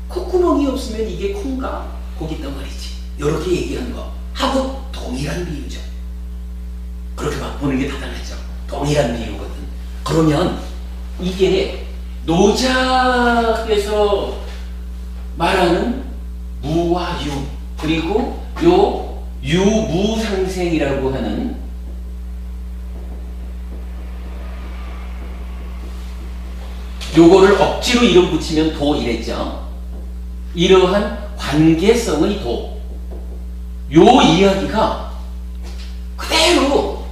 콧구멍이 없으면 이게 콩가? 고기 덩어리지. 이렇게 얘기한 거 하고 동일한 비유죠. 그렇게 막 보는 게 타당하죠. 동일한 비유거든. 그러면 이게 노자께서 말하는 무와 유 그리고 요 유무상생이라고 하는 요거를 억지로 이름 붙이면 도 이랬죠. 이러한 관계성의 도. 요 이야기가 그대로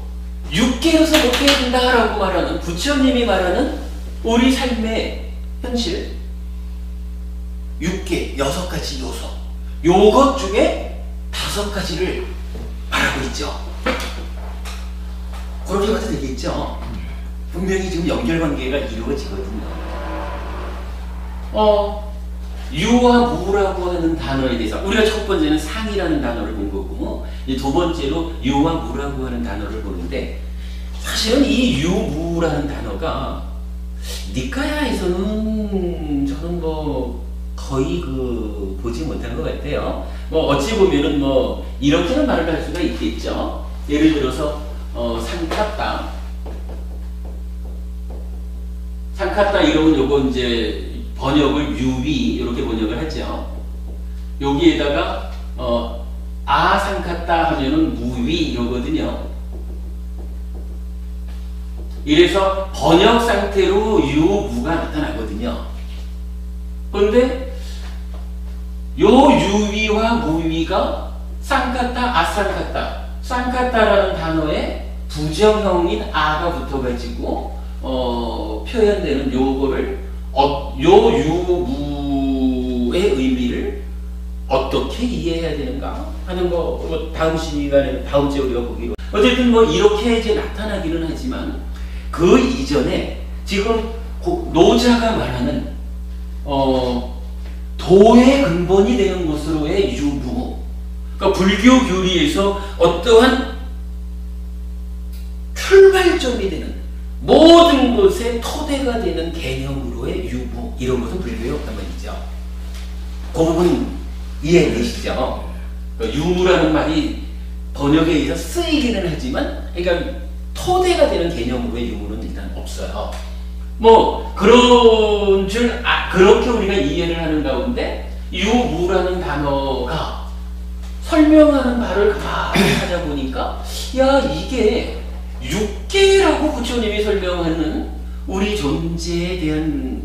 육계로서 못 해야 된다라고 말하는 부처님이 말하는 우리 삶의 현실 육계 6가지 요소 요것 중에 5가지를 말하고 있죠. 그렇게 봐도 되겠죠. 분명히 지금 연결관계가 이루어지거든요. 유와 무라고 하는 단어에 대해서 우리가 첫 번째는 상이라는 단어를 본 거고 이제 두 번째로 유와 무라고 하는 단어를 보는데 사실은 이 유무라는 단어가 니카야에서는 저는 뭐 거의 보지 못한 것 같아요. 뭐 어찌 보면은 뭐 이렇게는 말을 할 수가 있겠죠. 예를 들어서 상카타 이러면 요거 이제 번역을 유비 이렇게 번역을 하죠. 여기에다가 아상카타 하면은 무위 이러거든요. 이래서 번역 상태로 유무가 나타나거든요. 그런데 요 유위와 무위가 상카타, 아상카타, 쌍카타라는 단어에 부정형인 아가 붙어가지고 표현되는 요거를 요 유무의 의미를 어떻게 이해해야 되는가 하는 거 뭐 다음 시간에 다음 주에 우리가 보기로 어쨌든 뭐 이렇게 이제 나타나기는 하지만 그 이전에 지금 노자가 말하는 도의 근본이 되는 것으로의 유무 그러니까 불교 교리에서 어떠한 출발점이 되는 모든 것의 토대가 되는 개념으로의 유무 이런 것은 불교에 없단 말이죠. 그 부분 이해되시죠? 그러니까 유무라는 말이 번역에 의해서 쓰이기는 하지만 그러니까 토대가 되는 개념으로의 유무는 일단 없어요. 뭐 그런 줄 그렇게 우리가 이해를 하는 가운데 유무라는 단어가 설명하는 바를 가만히 찾아보니까 야 이게 육계라고 부처님이 설명하는 우리 존재에 대한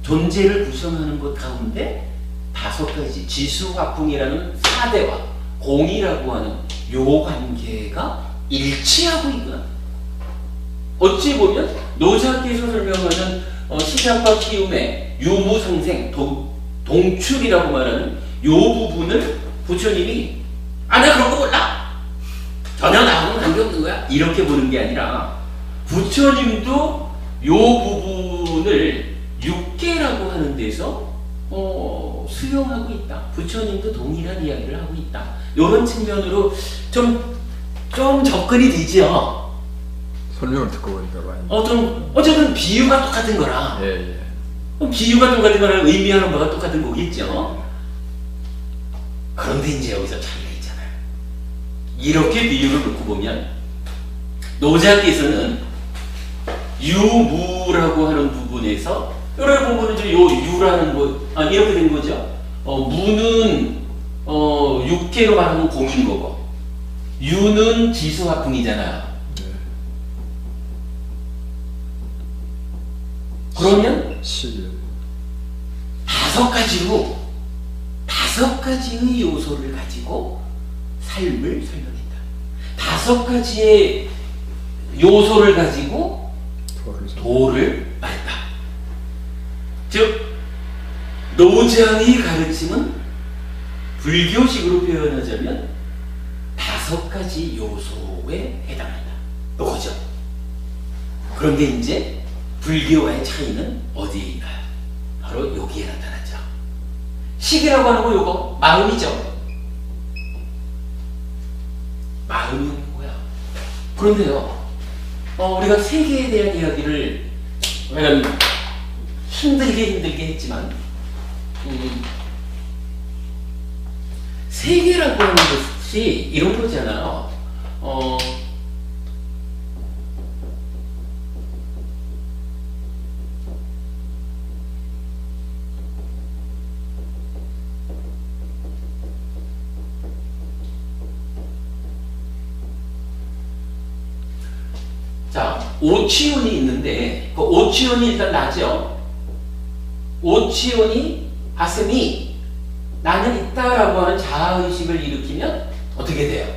존재를 구성하는 것 가운데 5가지 지수화풍이라는 4대와 공이라고 하는 요 관계가 일치하고 있구나. 어찌 보면 노자께서 설명하는 시작과 키움의 유무상생 동출이라고 말하는 요 부분을 부처님이 나 그런 거 몰라 전혀 나하고는 관계없는 거야 이렇게 보는 게 아니라 부처님도 요 부분을 육계라고 하는 데서 수용하고 있다. 부처님도 동일한 이야기를 하고 있다. 이런 측면으로 좀 접근이 되지요. 설명을 듣고 보니까 많이. 어쨌든 비유가 똑같은 거라. 예. 비유가 똑같은 거랑 의미하는 바가 똑같은 거겠죠. 그런데 이제 여기서 차이가 있잖아요. 이렇게 비유를 놓고 보면 노자께서는 유무라고 하는 부분에서 여러분 보면은 요 유라는 이렇게 된 거죠. 무는 육계로 말하면 공인 거고 유는 지수화풍이잖아요. 그러면 5가지의 요소를 가지고 삶을 설명했다. 5가지의 요소를 가지고 도를 말했다. 즉 노장의 가르침은 불교식으로 표현하자면 5가지 요소에 해당한다. 요거죠. 그런데 이제 불교와의 차이는 어디에 있나요? 바로 여기에 나타나죠. 식이라고 하는 거 요거 마음이죠. 마음이 뭐야? 그런데요, 우리가 세계에 대한 이야기를 왜냐면 힘들게 했지만 세계라고 하는 것이 이런 거잖아요. 자, 오치온이 있는데 그 오치온이 일단 나죠. 오치온이 가슴이 나는 있다라고 하는 자아의식을 일으키면 어떻게 돼요?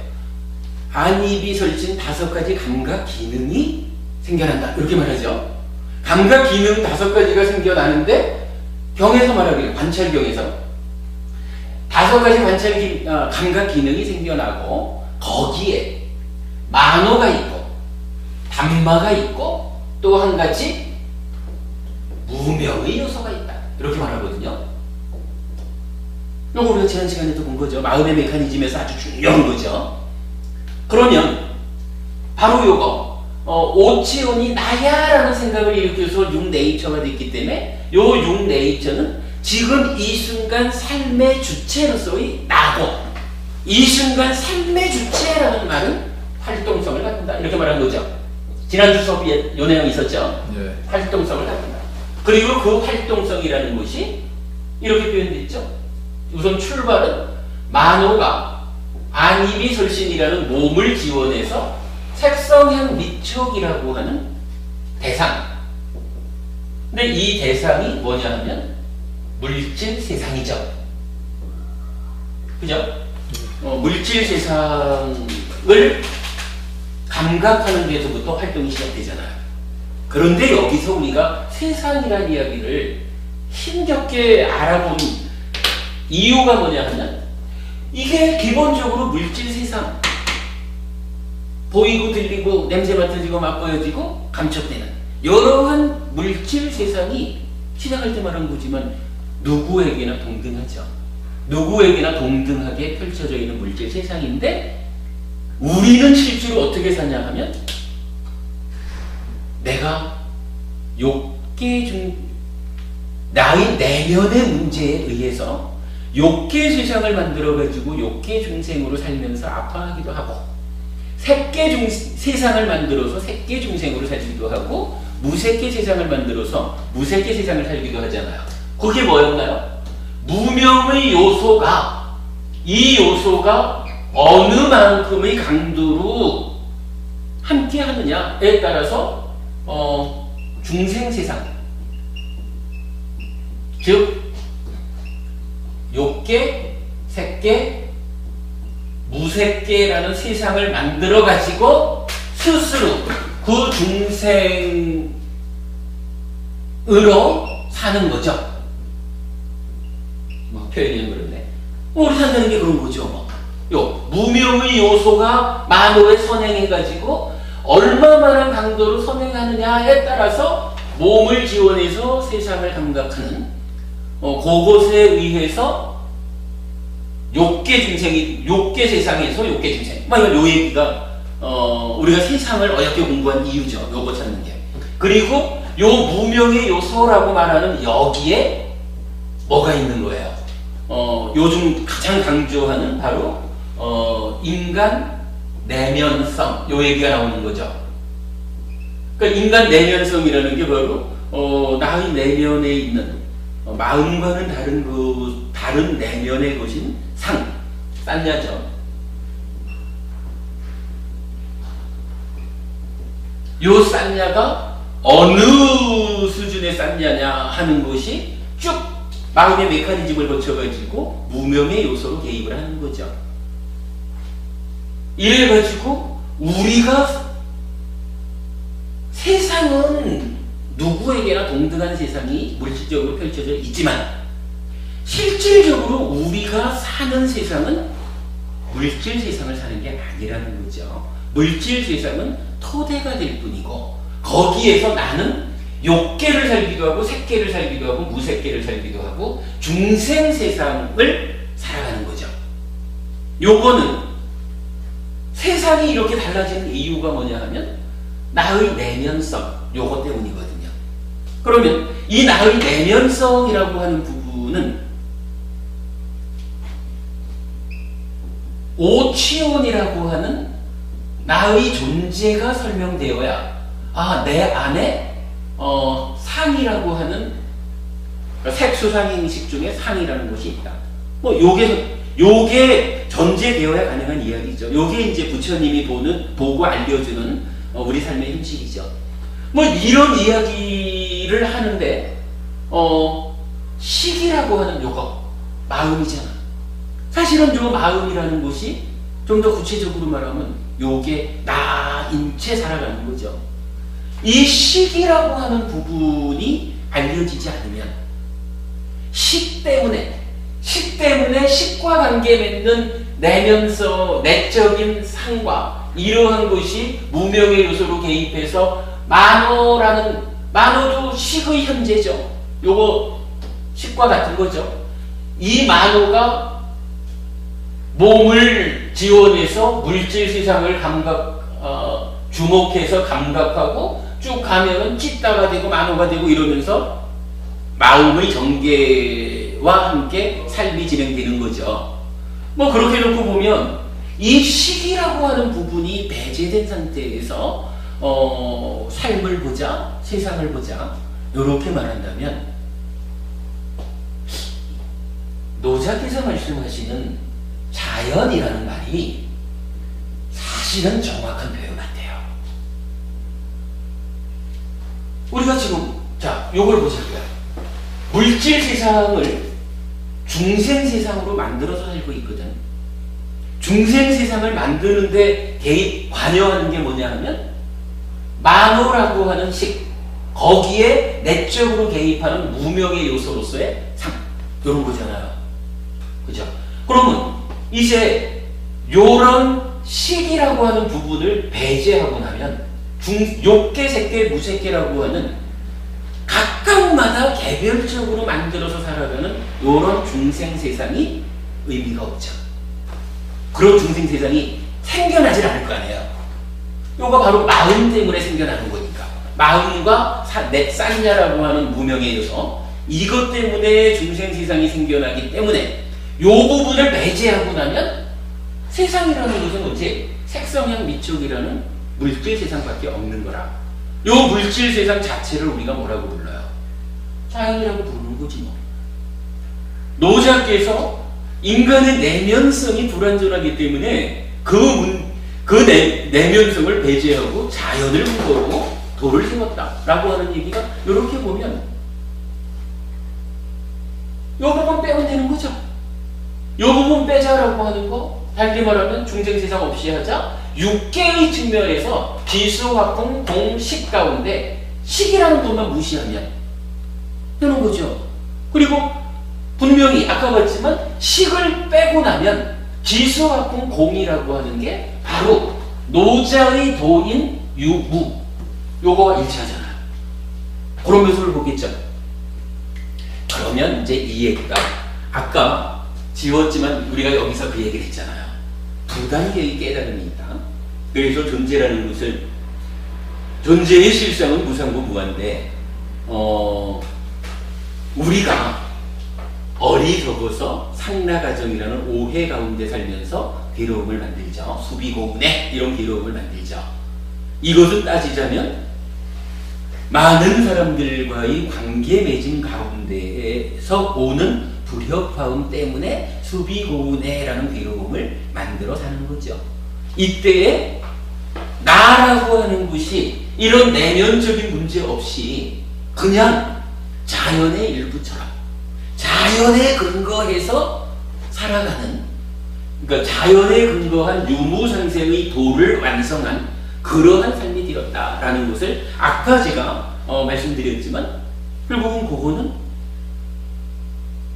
안입이 설친 5가지 감각 기능이 생겨난다. 이렇게 말하죠. 감각 기능 5가지가 생겨나는데 경에서 말하기를 관찰경에서 5가지 감각 기능이 생겨나고 거기에 만호가 있고 담마가 있고 또 한 가지 무명의 요소가 있다. 이렇게 말하거든요. 이거 우리가 지난 시간에도 본 거죠. 마음의 메커니즘에서 아주 중요한 거죠. 그러면 바로 요거 오치온이 나야라는 생각을 일으켜서 6네이처가 됐기 때문에 요 6네이처는 지금 이 순간 삶의 주체로서의 나고 이 순간 삶의 주체라는 말은 활동성을 갖는다. 이렇게 말한 거죠. 지난주 수업에 요 내용이 있었죠. 네. 활동성을 갖는다. 그리고 그 활동성이라는 것이 이렇게 표현됐죠. 우선 출발은 만호가 안입이 설신이라는 몸을 지원해서 색성향 미촉이라고 하는 대상. 근데 이 대상이 뭐냐 하면 물질 세상이죠. 그죠? 물질 세상을 감각하는 데서부터 활동이 시작되잖아요. 그런데 여기서 우리가 세상이라는 이야기를 힘겹게 알아본 이유가 뭐냐 하면 이게 기본적으로 물질 세상, 보이고 들리고 냄새 맡아지고 맛보여지고 감촉되는 여러한 물질 세상이 시작할 때 말한 거지만 누구에게나 동등하죠. 누구에게나 동등하게 펼쳐져 있는 물질 세상인데 우리는 실제로 어떻게 사냐 하면 내가 나의 내면의 문제에 의해서 욕계 세상을 만들어가지고 욕계 중생으로 살면서 아파하기도 하고 색계 세상을 만들어서 색계 중생으로 살기도 하고 무색계 세상을 만들어서 무색계 세상을 살기도 하잖아요. 그게 뭐였나요? 무명의 요소가 이 요소가 어느 만큼의 강도로 함께 하느냐에 따라서 중생세상 즉 욕계, 색계, 무색계라는 세상을 만들어 가지고 스스로 그 중생으로 사는 거죠. 뭐 표현이 그런데 우리 산다는 게 그런 거죠. 요 무명의 요소가 만호에 선행해가지고 얼마만한 강도로 선행하느냐에 따라서 몸을 지원해서 세상을 감각하는 그것에 의해서 욕계 세상에서 욕계 중생. 요 얘기가 우리가 세상을 어렵게 공부한 이유죠. 요거 찾는 게. 그리고 요 무명의 요소라고 말하는 여기에 뭐가 있는 거예요? 요즘 가장 강조하는 바로 인간 내면성, 요 얘기가 나오는 거죠. 그러니까 인간 내면성이라는 게 바로 나의 내면에 있는 마음과는 다른 내면의 것인 싼냐죠. 요 싼냐가 어느 수준의 싼냐냐 하는 것이 쭉 마음의 메커니즘을 거쳐가지고 무명의 요소로 개입을 하는 거죠. 이래가지고 우리가 세상은 누구에게나 동등한 세상이 물질적으로 펼쳐져 있지만 실질적으로 우리가 사는 세상은 물질 세상을 사는 게 아니라는 거죠. 물질 세상은 토대가 될 뿐이고 거기에서 나는 욕계를 살기도 하고 색계를 살기도 하고 무색계를 살기도 하고 중생 세상을 살아가는 거죠. 요거는 세상이 이렇게 달라지는 이유가 뭐냐 하면 나의 내면성 요거 때문이거든요. 그러면 이 나의 내면성이라고 하는 부분은 오치온이라고 하는 나의 존재가 설명되어야 내 안에 상이라고 하는 색수상행식 중에 상이라는 것이 있다. 뭐 요게 전제되어야 가능한 이야기죠. 요게 이제 부처님이 보고 알려주는 우리 삶의 현실이죠. 뭐 이런 이야기를 하는데 식이라고 하는 요거 마음이잖아. 사실은 요 마음이라는 것이 좀 더 구체적으로 말하면 요게 나인 채 살아가는 거죠. 이 식이라고 하는 부분이 알려지지 않으면 식 때문에 식과 관계 맺는 내면서 내적인 상과 이러한 것이 무명의 요소로 개입해서 만호도 식의 현재죠. 요거 식과 같은 거죠. 이 만호가 몸을 지원해서 물질 세상을 주목해서 감각하고 쭉 가면은 찢다가 되고 만호가 되고 이러면서 마음의 경계와 함께 삶이 진행되는 거죠. 뭐 그렇게 놓고 보면 이 식이라고 하는 부분이 배제된 상태에서 삶을 보자, 세상을 보자 이렇게 말한다면 노자께서 말씀하시는 자연이라는 말이 사실은 정확한 표현 같아요. 우리가 지금 요걸 보자고요. 물질 세상을 중생 세상으로 만들어서 살고 있거든. 중생 세상을 만드는데 관여하는 게 뭐냐 하면 만호라고 하는 식, 거기에 내적으로 개입하는 무명의 요소로서의 상, 이런 거잖아요. 그죠? 그러면 이제 요런 식이라고 하는 부분을 배제하고 나면 욕계, 색계, 무색계라고 하는 각각마다 개별적으로 만들어서 살아가는 요런 중생 세상이 의미가 없죠. 그런 중생 세상이 생겨나질 않을 거 아니에요. 요거 바로 마음 때문에 생겨나는 거니까. 마음과 싼냐라고 하는 무명의 요소, 이것 때문에 중생 세상이 생겨나기 때문에 요 부분을 배제하고 나면 세상이라는 것은 오직 색성향 미촉이라는 물질 세상밖에 없는 거라. 요 물질 세상 자체를 우리가 뭐라고 불러요? 자연이라고 부르는 거지 뭐. 노자께서 인간의 내면성이 불완전하기 때문에 내면성을 배제하고 자연을 무거우고 도를 세웠다라고 하는 얘기가 이렇게 보면 요 부분 빼면 되는 거죠. 요 부분 빼자라고 하는 거, 달리 말하면 중생세상 없이 하자. 육계의 측면에서 기수화풍 동식 가운데 식이라는 것만 무시하면 되는 거죠. 그리고 분명히 아까 봤지만 식을 빼고 나면 기수화풍 공이라고 하는 게 바로 노자의 도인 유무, 요거와 일치하잖아요. 그런 모습을 보겠죠. 그러면 이제 이 얘기가 아까 지웠지만 우리가 여기서 그 얘기를 했잖아요. 두 단계의 깨달음이 있다. 그래서 존재라는 것을, 존재의 실상은 무상고 무한데 우리가 어리석어서 상나가정이라는 오해 가운데 살면서 괴로움을 만들죠. 수비고운에 이런 괴로움을 만들죠. 이것을 따지자면 많은 사람들과의 관계 맺음 가운데에서 오는 불협화음 때문에 수비고운해라는 괴로움을 만들어 사는 거죠. 이때에 나라고 하는 것이 이런 내면적인 문제 없이 그냥 자연의 일부처럼 자연에 근거해서 살아가는, 그러니까 자연에 근거한 유무상생의 도를 완성한 그러한 삶이 되었다라는 것을 아까 제가 말씀드렸지만 결국은 그거는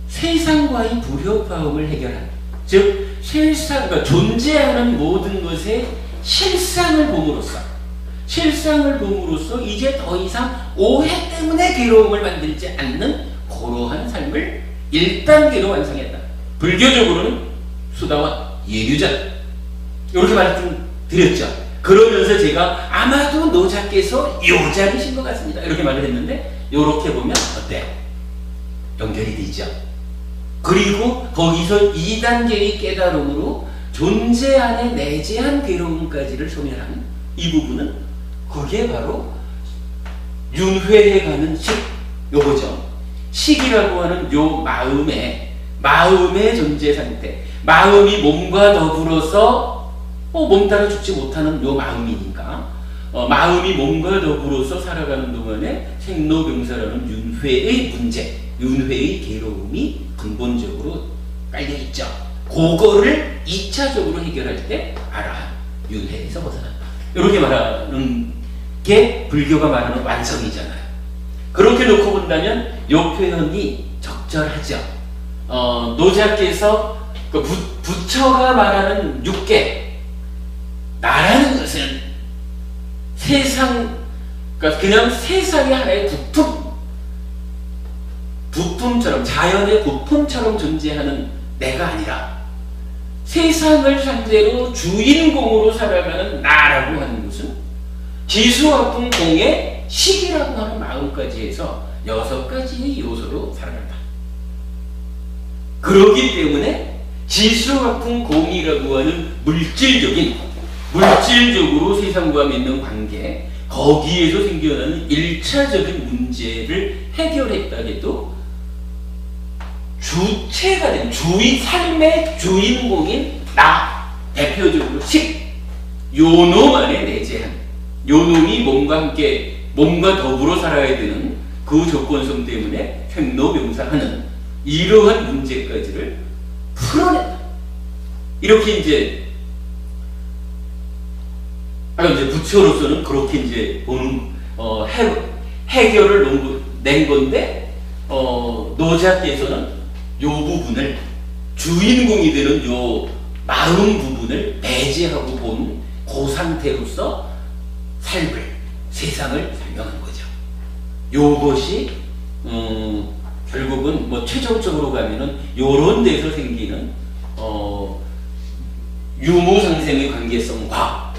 세상과의 불협화음을 해결한, 즉 세상, 그러니까 존재하는 모든 것에 실상을 봄으로써 이제 더 이상 오해 때문에 괴로움을 만들지 않는 그러한 삶을 1단계로 완성했다. 불교적으로는 수다원 예류전 이렇게 말씀드렸죠. 그러면서 제가 아마도 노자께서 요 자리신 것 같습니다. 이렇게 말을 했는데 이렇게 보면 어때요? 연결이 되죠. 그리고 거기서 2단계의 깨달음으로 존재 안에 내재한 괴로움까지를 소멸하는 이 부분은 그게 바로 윤회에 가는 식 요거죠. 식이라고 하는 요 마음의 존재 상태, 마음이 몸과 더불어서 몸 따라 죽지 못하는 요 마음이니까 마음이 몸과 더불어서 살아가는 동안에 생로병사라는 윤회의 문제, 윤회의 괴로움이 근본적으로 깔려있죠. 그거를 2차적으로 해결할 때 아라한 윤회에서 벗어난다. 이렇게 말하는 게 불교가 말하는 완성이잖아요. 그렇게 놓고 본다면 이 표현이 적절하죠. 노자께서 그 부처가 말하는 육계, 나라는 것은 그러니까 그냥 세상의 하나의 부품처럼, 자연의 부품처럼 존재하는 내가 아니라 세상을 상대로 주인공으로 살아가는 나라고 하는 것은 지수화풍공의 식이라고 하는 마음까지 해서 6가지의 요소로 살아간다. 그렇기 때문에 지수화풍공이라고 하는 물질적으로 세상과 맺는 관계, 거기에서 생겨나는 1차적인 문제를 해결했다 해도 주체가 된 삶의 주인공인 나, 대표적으로 요놈 안에 내재한, 요놈이 몸과 더불어 살아야 되는 그 조건성 때문에 생로병사하는 이러한 문제까지를 풀어낸다. 이렇게 이제 부처로서는 그렇게 이제 보는 해결을 낸 건데 노자께서는 요 부분을 주인공이 되는 요 마음 부분을 배제하고 본 그 상태로서 세상을 설명한 거죠. 요것이 결국은 최종적으로 가면은 요런 데서 생기는 유무상생의 관계성과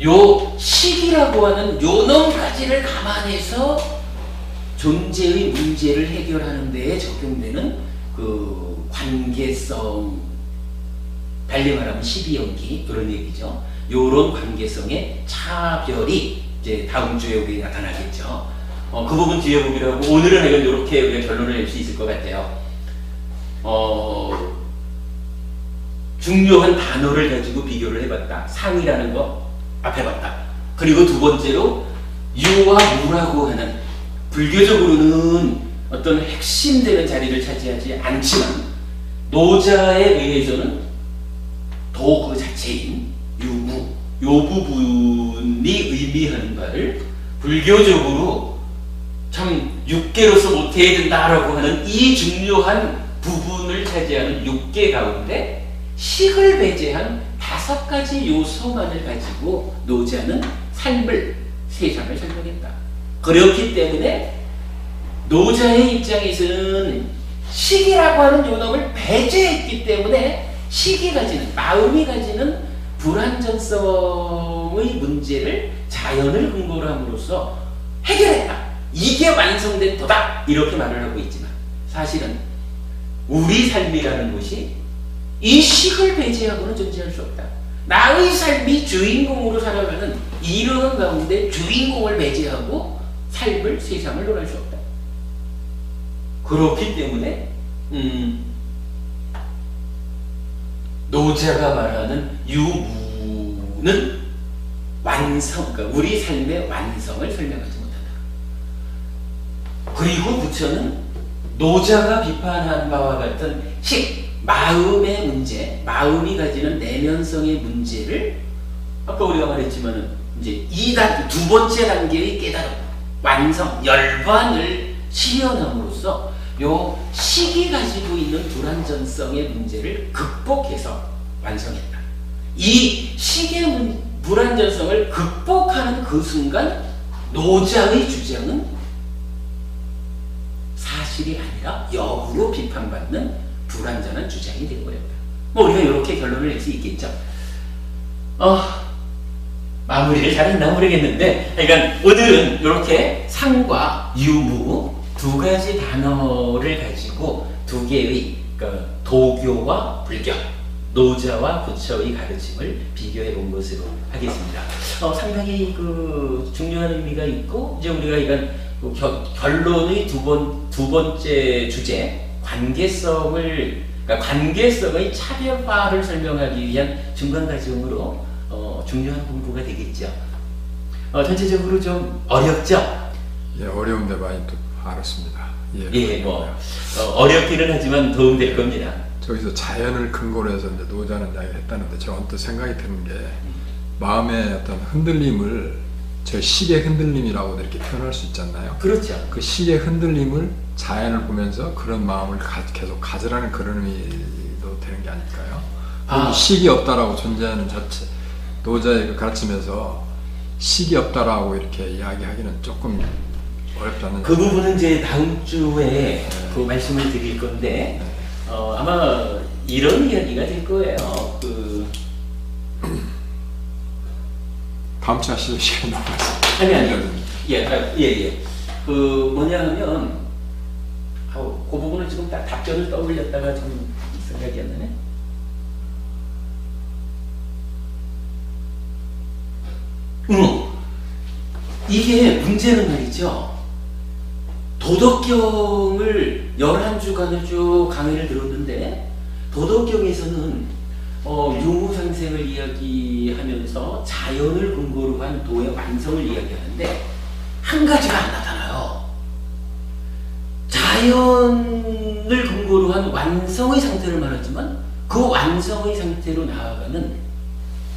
요 식이라고 하는 요놈까지를 감안해서 존재의 문제를 해결하는 데에 적용되는 그 관계성, 달리 말하면 12연기 이런 얘기죠. 요런 관계성의 차별이 이제 다음 주에 우리 나타나겠죠. 그 부분 뒤에 보기로 하고 오늘은 이렇게 우리가 결론을 낼 수 있을 것 같아요. 중요한 단어를 가지고 비교를 해봤다. 상이라는 거 앞에 봤다. 그리고 두 번째로 유와 무라고 하는, 불교적으로는 어떤 핵심되는 자리를 차지하지 않지만 노자에 의해서는 도 그 자체인 유무, 요 부분이 의미하는 바를 불교적으로 참 육계로서 못해야 된다라고 하는 이 중요한 부분을 차지하는 육계 가운데 식을 배제한 5가지 요소만을 가지고 노자는 세상을 설명했다. 그렇기 때문에 노자의 입장에서는 식이라고 하는 요놈을 배제했기 때문에 마음이 가지는 불완전성의 문제를 자연을 근거로 함으로써 해결했다. 이게 완성된 도다. 이렇게 말을 하고 있지만 사실은 우리 삶이라는 것이 이 식을 배제하고는 존재할 수 없다. 나의 삶이 주인공으로 살아가는 이러한 가운데 주인공을 배제하고 세상을 논할 수 없다. 그렇기 때문에 노자가 말하는 유무는 그러니까 우리 삶의 완성을 설명하지 못한다. 그리고 부처는 노자가 비판한 바와 같은 마음의 문제, 마음이 가지는 내면성의 문제를 아까 우리가 말했지만은 이제 두 번째 단계의 깨달음, 완성, 열반을 실현함으로써 요 식이 가지고 있는 불완전성의 문제를 극복해서 완성했다. 이 식의 불완전성을 극복하는 그 순간 노자의 주장은 사실이 아니라 역으로 비판받는 불완전한 주장이 되어버렸다. 뭐 우리가 이렇게 결론을 낼 수 있겠죠. 마무리를 잘했나 모르겠는데, 그러니까 오늘은 이렇게 상과 유무 두 가지 단어를 가지고 두 개의 그러니까 도교와 불교, 노자와 부처의 가르침을 비교해 본 것으로 하겠습니다. 상당히 그 중요한 의미가 있고, 이제 우리가 이건 그 결론의 두 번째 주제, 그러니까 관계성의 차별화를 설명하기 위한 중간 과정으로 중요한 공부가 되겠죠. 전체적으로 좀 어렵죠? 예, 어려운데 많이 또 알았습니다. 예, 뭐 어렵기는 하지만 도움될 겁니다. 저기서 자연을 근거로 해서 이제 노자는 이야기를 했다는데 제가 언뜻 생각이 드는 게 마음의 어떤 흔들림을 저 시의 흔들림이라고 이렇게 표현할 수 있잖아요. 그렇죠. 그 시의 흔들림을 자연을 보면서 그런 마음을 계속 가지라는 그런 의미도 되는 게 아닐까요? 식이 없다라고 존재하는 자체, 노자의 그 가르침에서 식이 없다라고 이렇게 이야기하기는 조금 어렵지 않는. 그 부분은 이제 다음 주에 그 말씀을 드릴 건데, 아마 이런 이야기가 될 거예요. 다음 주 하실 시간이 남았어요. 아니. 그 뭐냐 하면, 그 부분을 지금 딱 답변을 떠올렸다가 좀 생각이 안 나네. 이게 문제는 말이죠. 도덕경을 11주간을 쭉 강의를 들었는데, 도덕경에서는 유무상생을 이야기하면서 자연을 근거로 한 도의 완성을 이야기하는데 한 가지가 안 나타나요. 자연을 근거로 한 완성의 상태를 말하지만 그 완성의 상태로 나아가는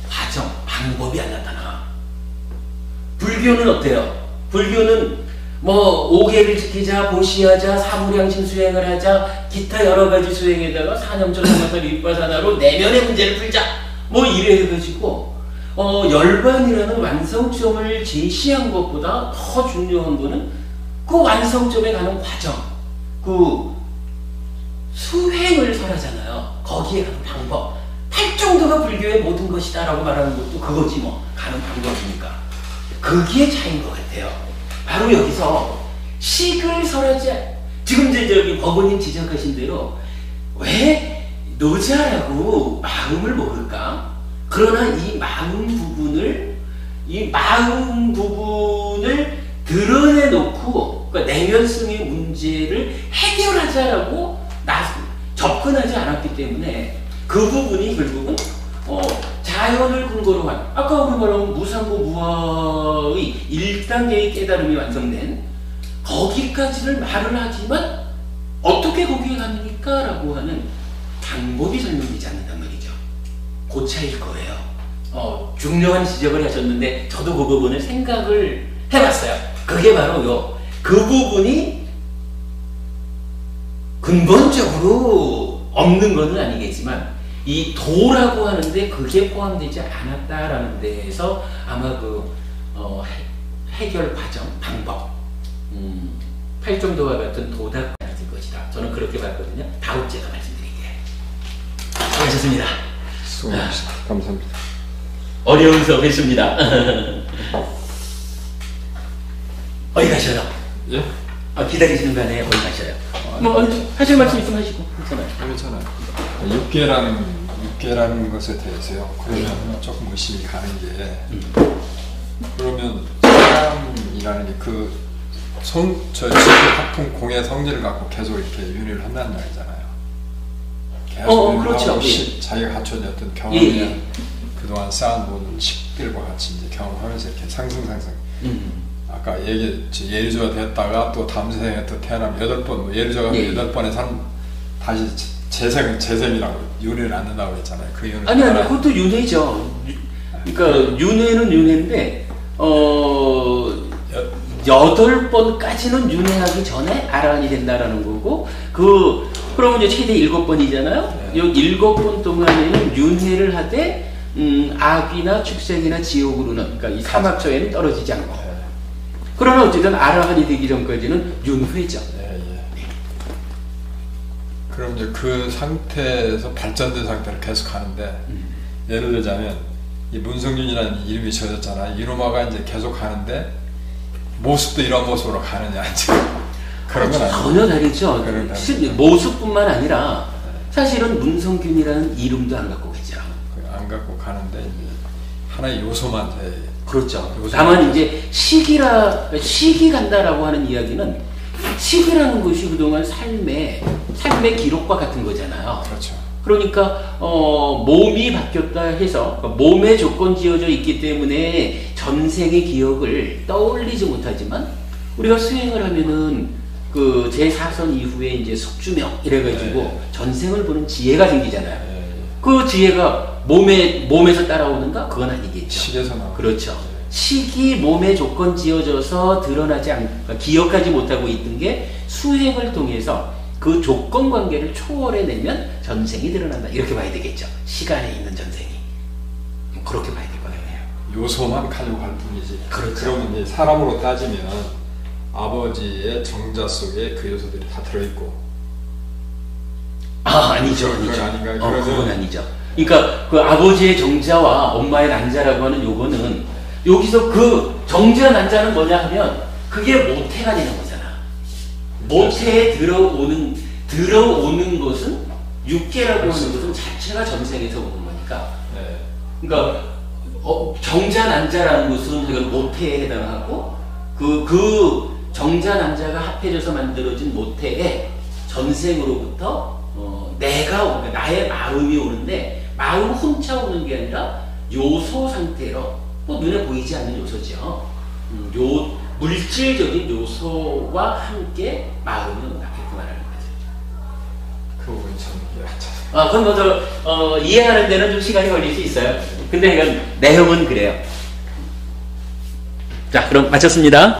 과정, 방법이 안 나타나. 불교는 어때요? 불교는 뭐 오계를 지키자, 보시하자, 사무량심 수행을 하자, 기타 여러 가지 수행에다가 사념처 삼아서 윗바사나로 내면의 문제를 풀자, 뭐 이래 해가지고 열반이라는 완성점을 제시한 것보다 더 중요한 거는 그 완성점에 가는 과정, 그 수행을 설하잖아요. 거기에 가는 방법. 팔정도가 불교의 모든 것이다라고 말하는 것도 그거지 뭐. 가는 방법이니까. 그게 차이인 것 같아요. 바로 여기서 식을 설하지, 지금 이제 저기 법원님 지적하신 대로 왜 노자라고 마음을 모를까? 그러나 이 마음 부분을 드러내놓고, 그러니까 내면성의 문제를 해결하자라고 접근하지 않았기 때문에 그 부분이 결국은 자연을 근거로 한, 아까 우리 말한 무상고 무아의 1단계의 깨달음이 완성된 거기까지를 말을 하지만 어떻게 거기에 갑니까? 라고 하는 방법이 설명되지 않는단 말이죠. 그 차이일 거예요. 중요한 지적을 하셨는데 저도 그 부분을 생각을 해봤어요. 그게 바로 그 부분이 근본적으로 없는 것은 아니겠지만 이 도라고 하는데 그게 포함되지 않았다라는 데에서 아마 해결 과정, 방법, 팔정도와 같은 도닥 가질 것이다. 저는 그렇게 봤거든요. 다음 주에 말씀드릴게요. 수고하셨습니다. 수고하셨습니다. 감사합니다. 어려운 수업했습니다. 어디 가셔요? 예? 기다리시는 거 아니에요? 어디 가셔요? 뭐 하실 말씀 있으면 하시고. 괜찮아요. 육계라는 것에 대해서요. 그러면 조금 의심이 가는 게, 그러면 사람이라는 게 지금 학풍 공의 성질을 갖고 계속 이렇게 윤회를 한다는 말이잖아요. 계속 그렇죠. 자기가 갖춰진 어떤 경험이 그동안 쌓은 모든 식들과 같이 이제 경험하면서 이렇게 상승. 아까 예류조가 됐다가 또 다음 생에 또 태어나면 8번, 예류조가 8번에 다시 재생이라고 윤회를 안 된다고 했잖아요. 그 윤회. 아니, 그것도 윤회죠. 그러니까 윤회는 윤회인데 8번까지는 윤회하기 전에 아라한이 된다라는 거고, 그러면 이제 최대 7번이잖아요. 이 7번 동안에는 윤회를 하되 악이나 축생이나 지옥으로는 그러니까 이 사막처에는 떨어지지 않고 그러나 어쨌든 아라한이 되기 전까지는 윤회죠. 그럼 이제 그 상태에서 발전된 상태를 계속 하는데 예를 들자면 이 문성균이라는 이름이 지어졌잖아. 이놈아가 이제 계속 하는데 모습도 이런 모습으로 가느냐 이제 그런 건 아니에요. 전혀 다르죠. 모습뿐만 아니라 사실은 문성균이라는 이름도 안 갖고 가죠. 안 갖고 가는데 이제 하나의 요소만 돼. 그렇죠. 다만 이제 시기 간다라고 하는 이야기는 시기라는 것이 그동안 삶의 기록과 같은 거잖아요. 그렇죠. 그러니까 몸이 바뀌었다 해서 그러니까 몸에 조건 지어져 있기 때문에 전생의 기억을 떠올리지 못하지만 우리가 수행을 하면은 그 제4선 이후에 이제 숙주명 이래가지고 전생을 보는 지혜가 생기잖아요. 그 지혜가 몸에서 따라오는가? 그건 아니겠죠. 식에서 나오죠. 그렇죠. 식이 몸에 조건 지어져서 드러나지 그러니까 기억하지 못하고 있던 게 수행을 통해서 그 조건 관계를 초월해내면 전생이 드러난다. 이렇게 봐야 되겠죠. 시간에 있는 전생이. 그렇게 봐야 될 것 같네요. 요소만 가져갈 뿐이지. 그렇죠. 그러면 이제 사람으로 따지면 아버지의 정자 속에 그 요소들이 다 들어있고. 아니죠. 그건 아닌가요? 그건 아니죠. 그러니까 그 아버지의 정자와 엄마의 난자라고 하는 요거는 여기서 그 정자 난자는 뭐냐 하면 그게 모태가 되는 거잖아. 모태에 들어오는 것은 육계라고 하는 것은 자체가 전생에서 오는 거니까. 그러니까 정자 난자라는 것은 그러니까 모태에 해당하고 그 정자 난자가 합해져서 만들어진 모태에 전생으로부터 내가 나의 마음이 오는데 마음 혼자 오는 게 아니라 요소 상태로 눈에 보이지 않는 요소죠. 물질적인 요소와 함께 마음이 온다고 말하는 거죠. 그 부분이 참 이해하죠. 그건 이해하는 데는 좀 시간이 걸릴 수 있어요. 근데 내용은 그래요. 자, 그럼 마쳤습니다.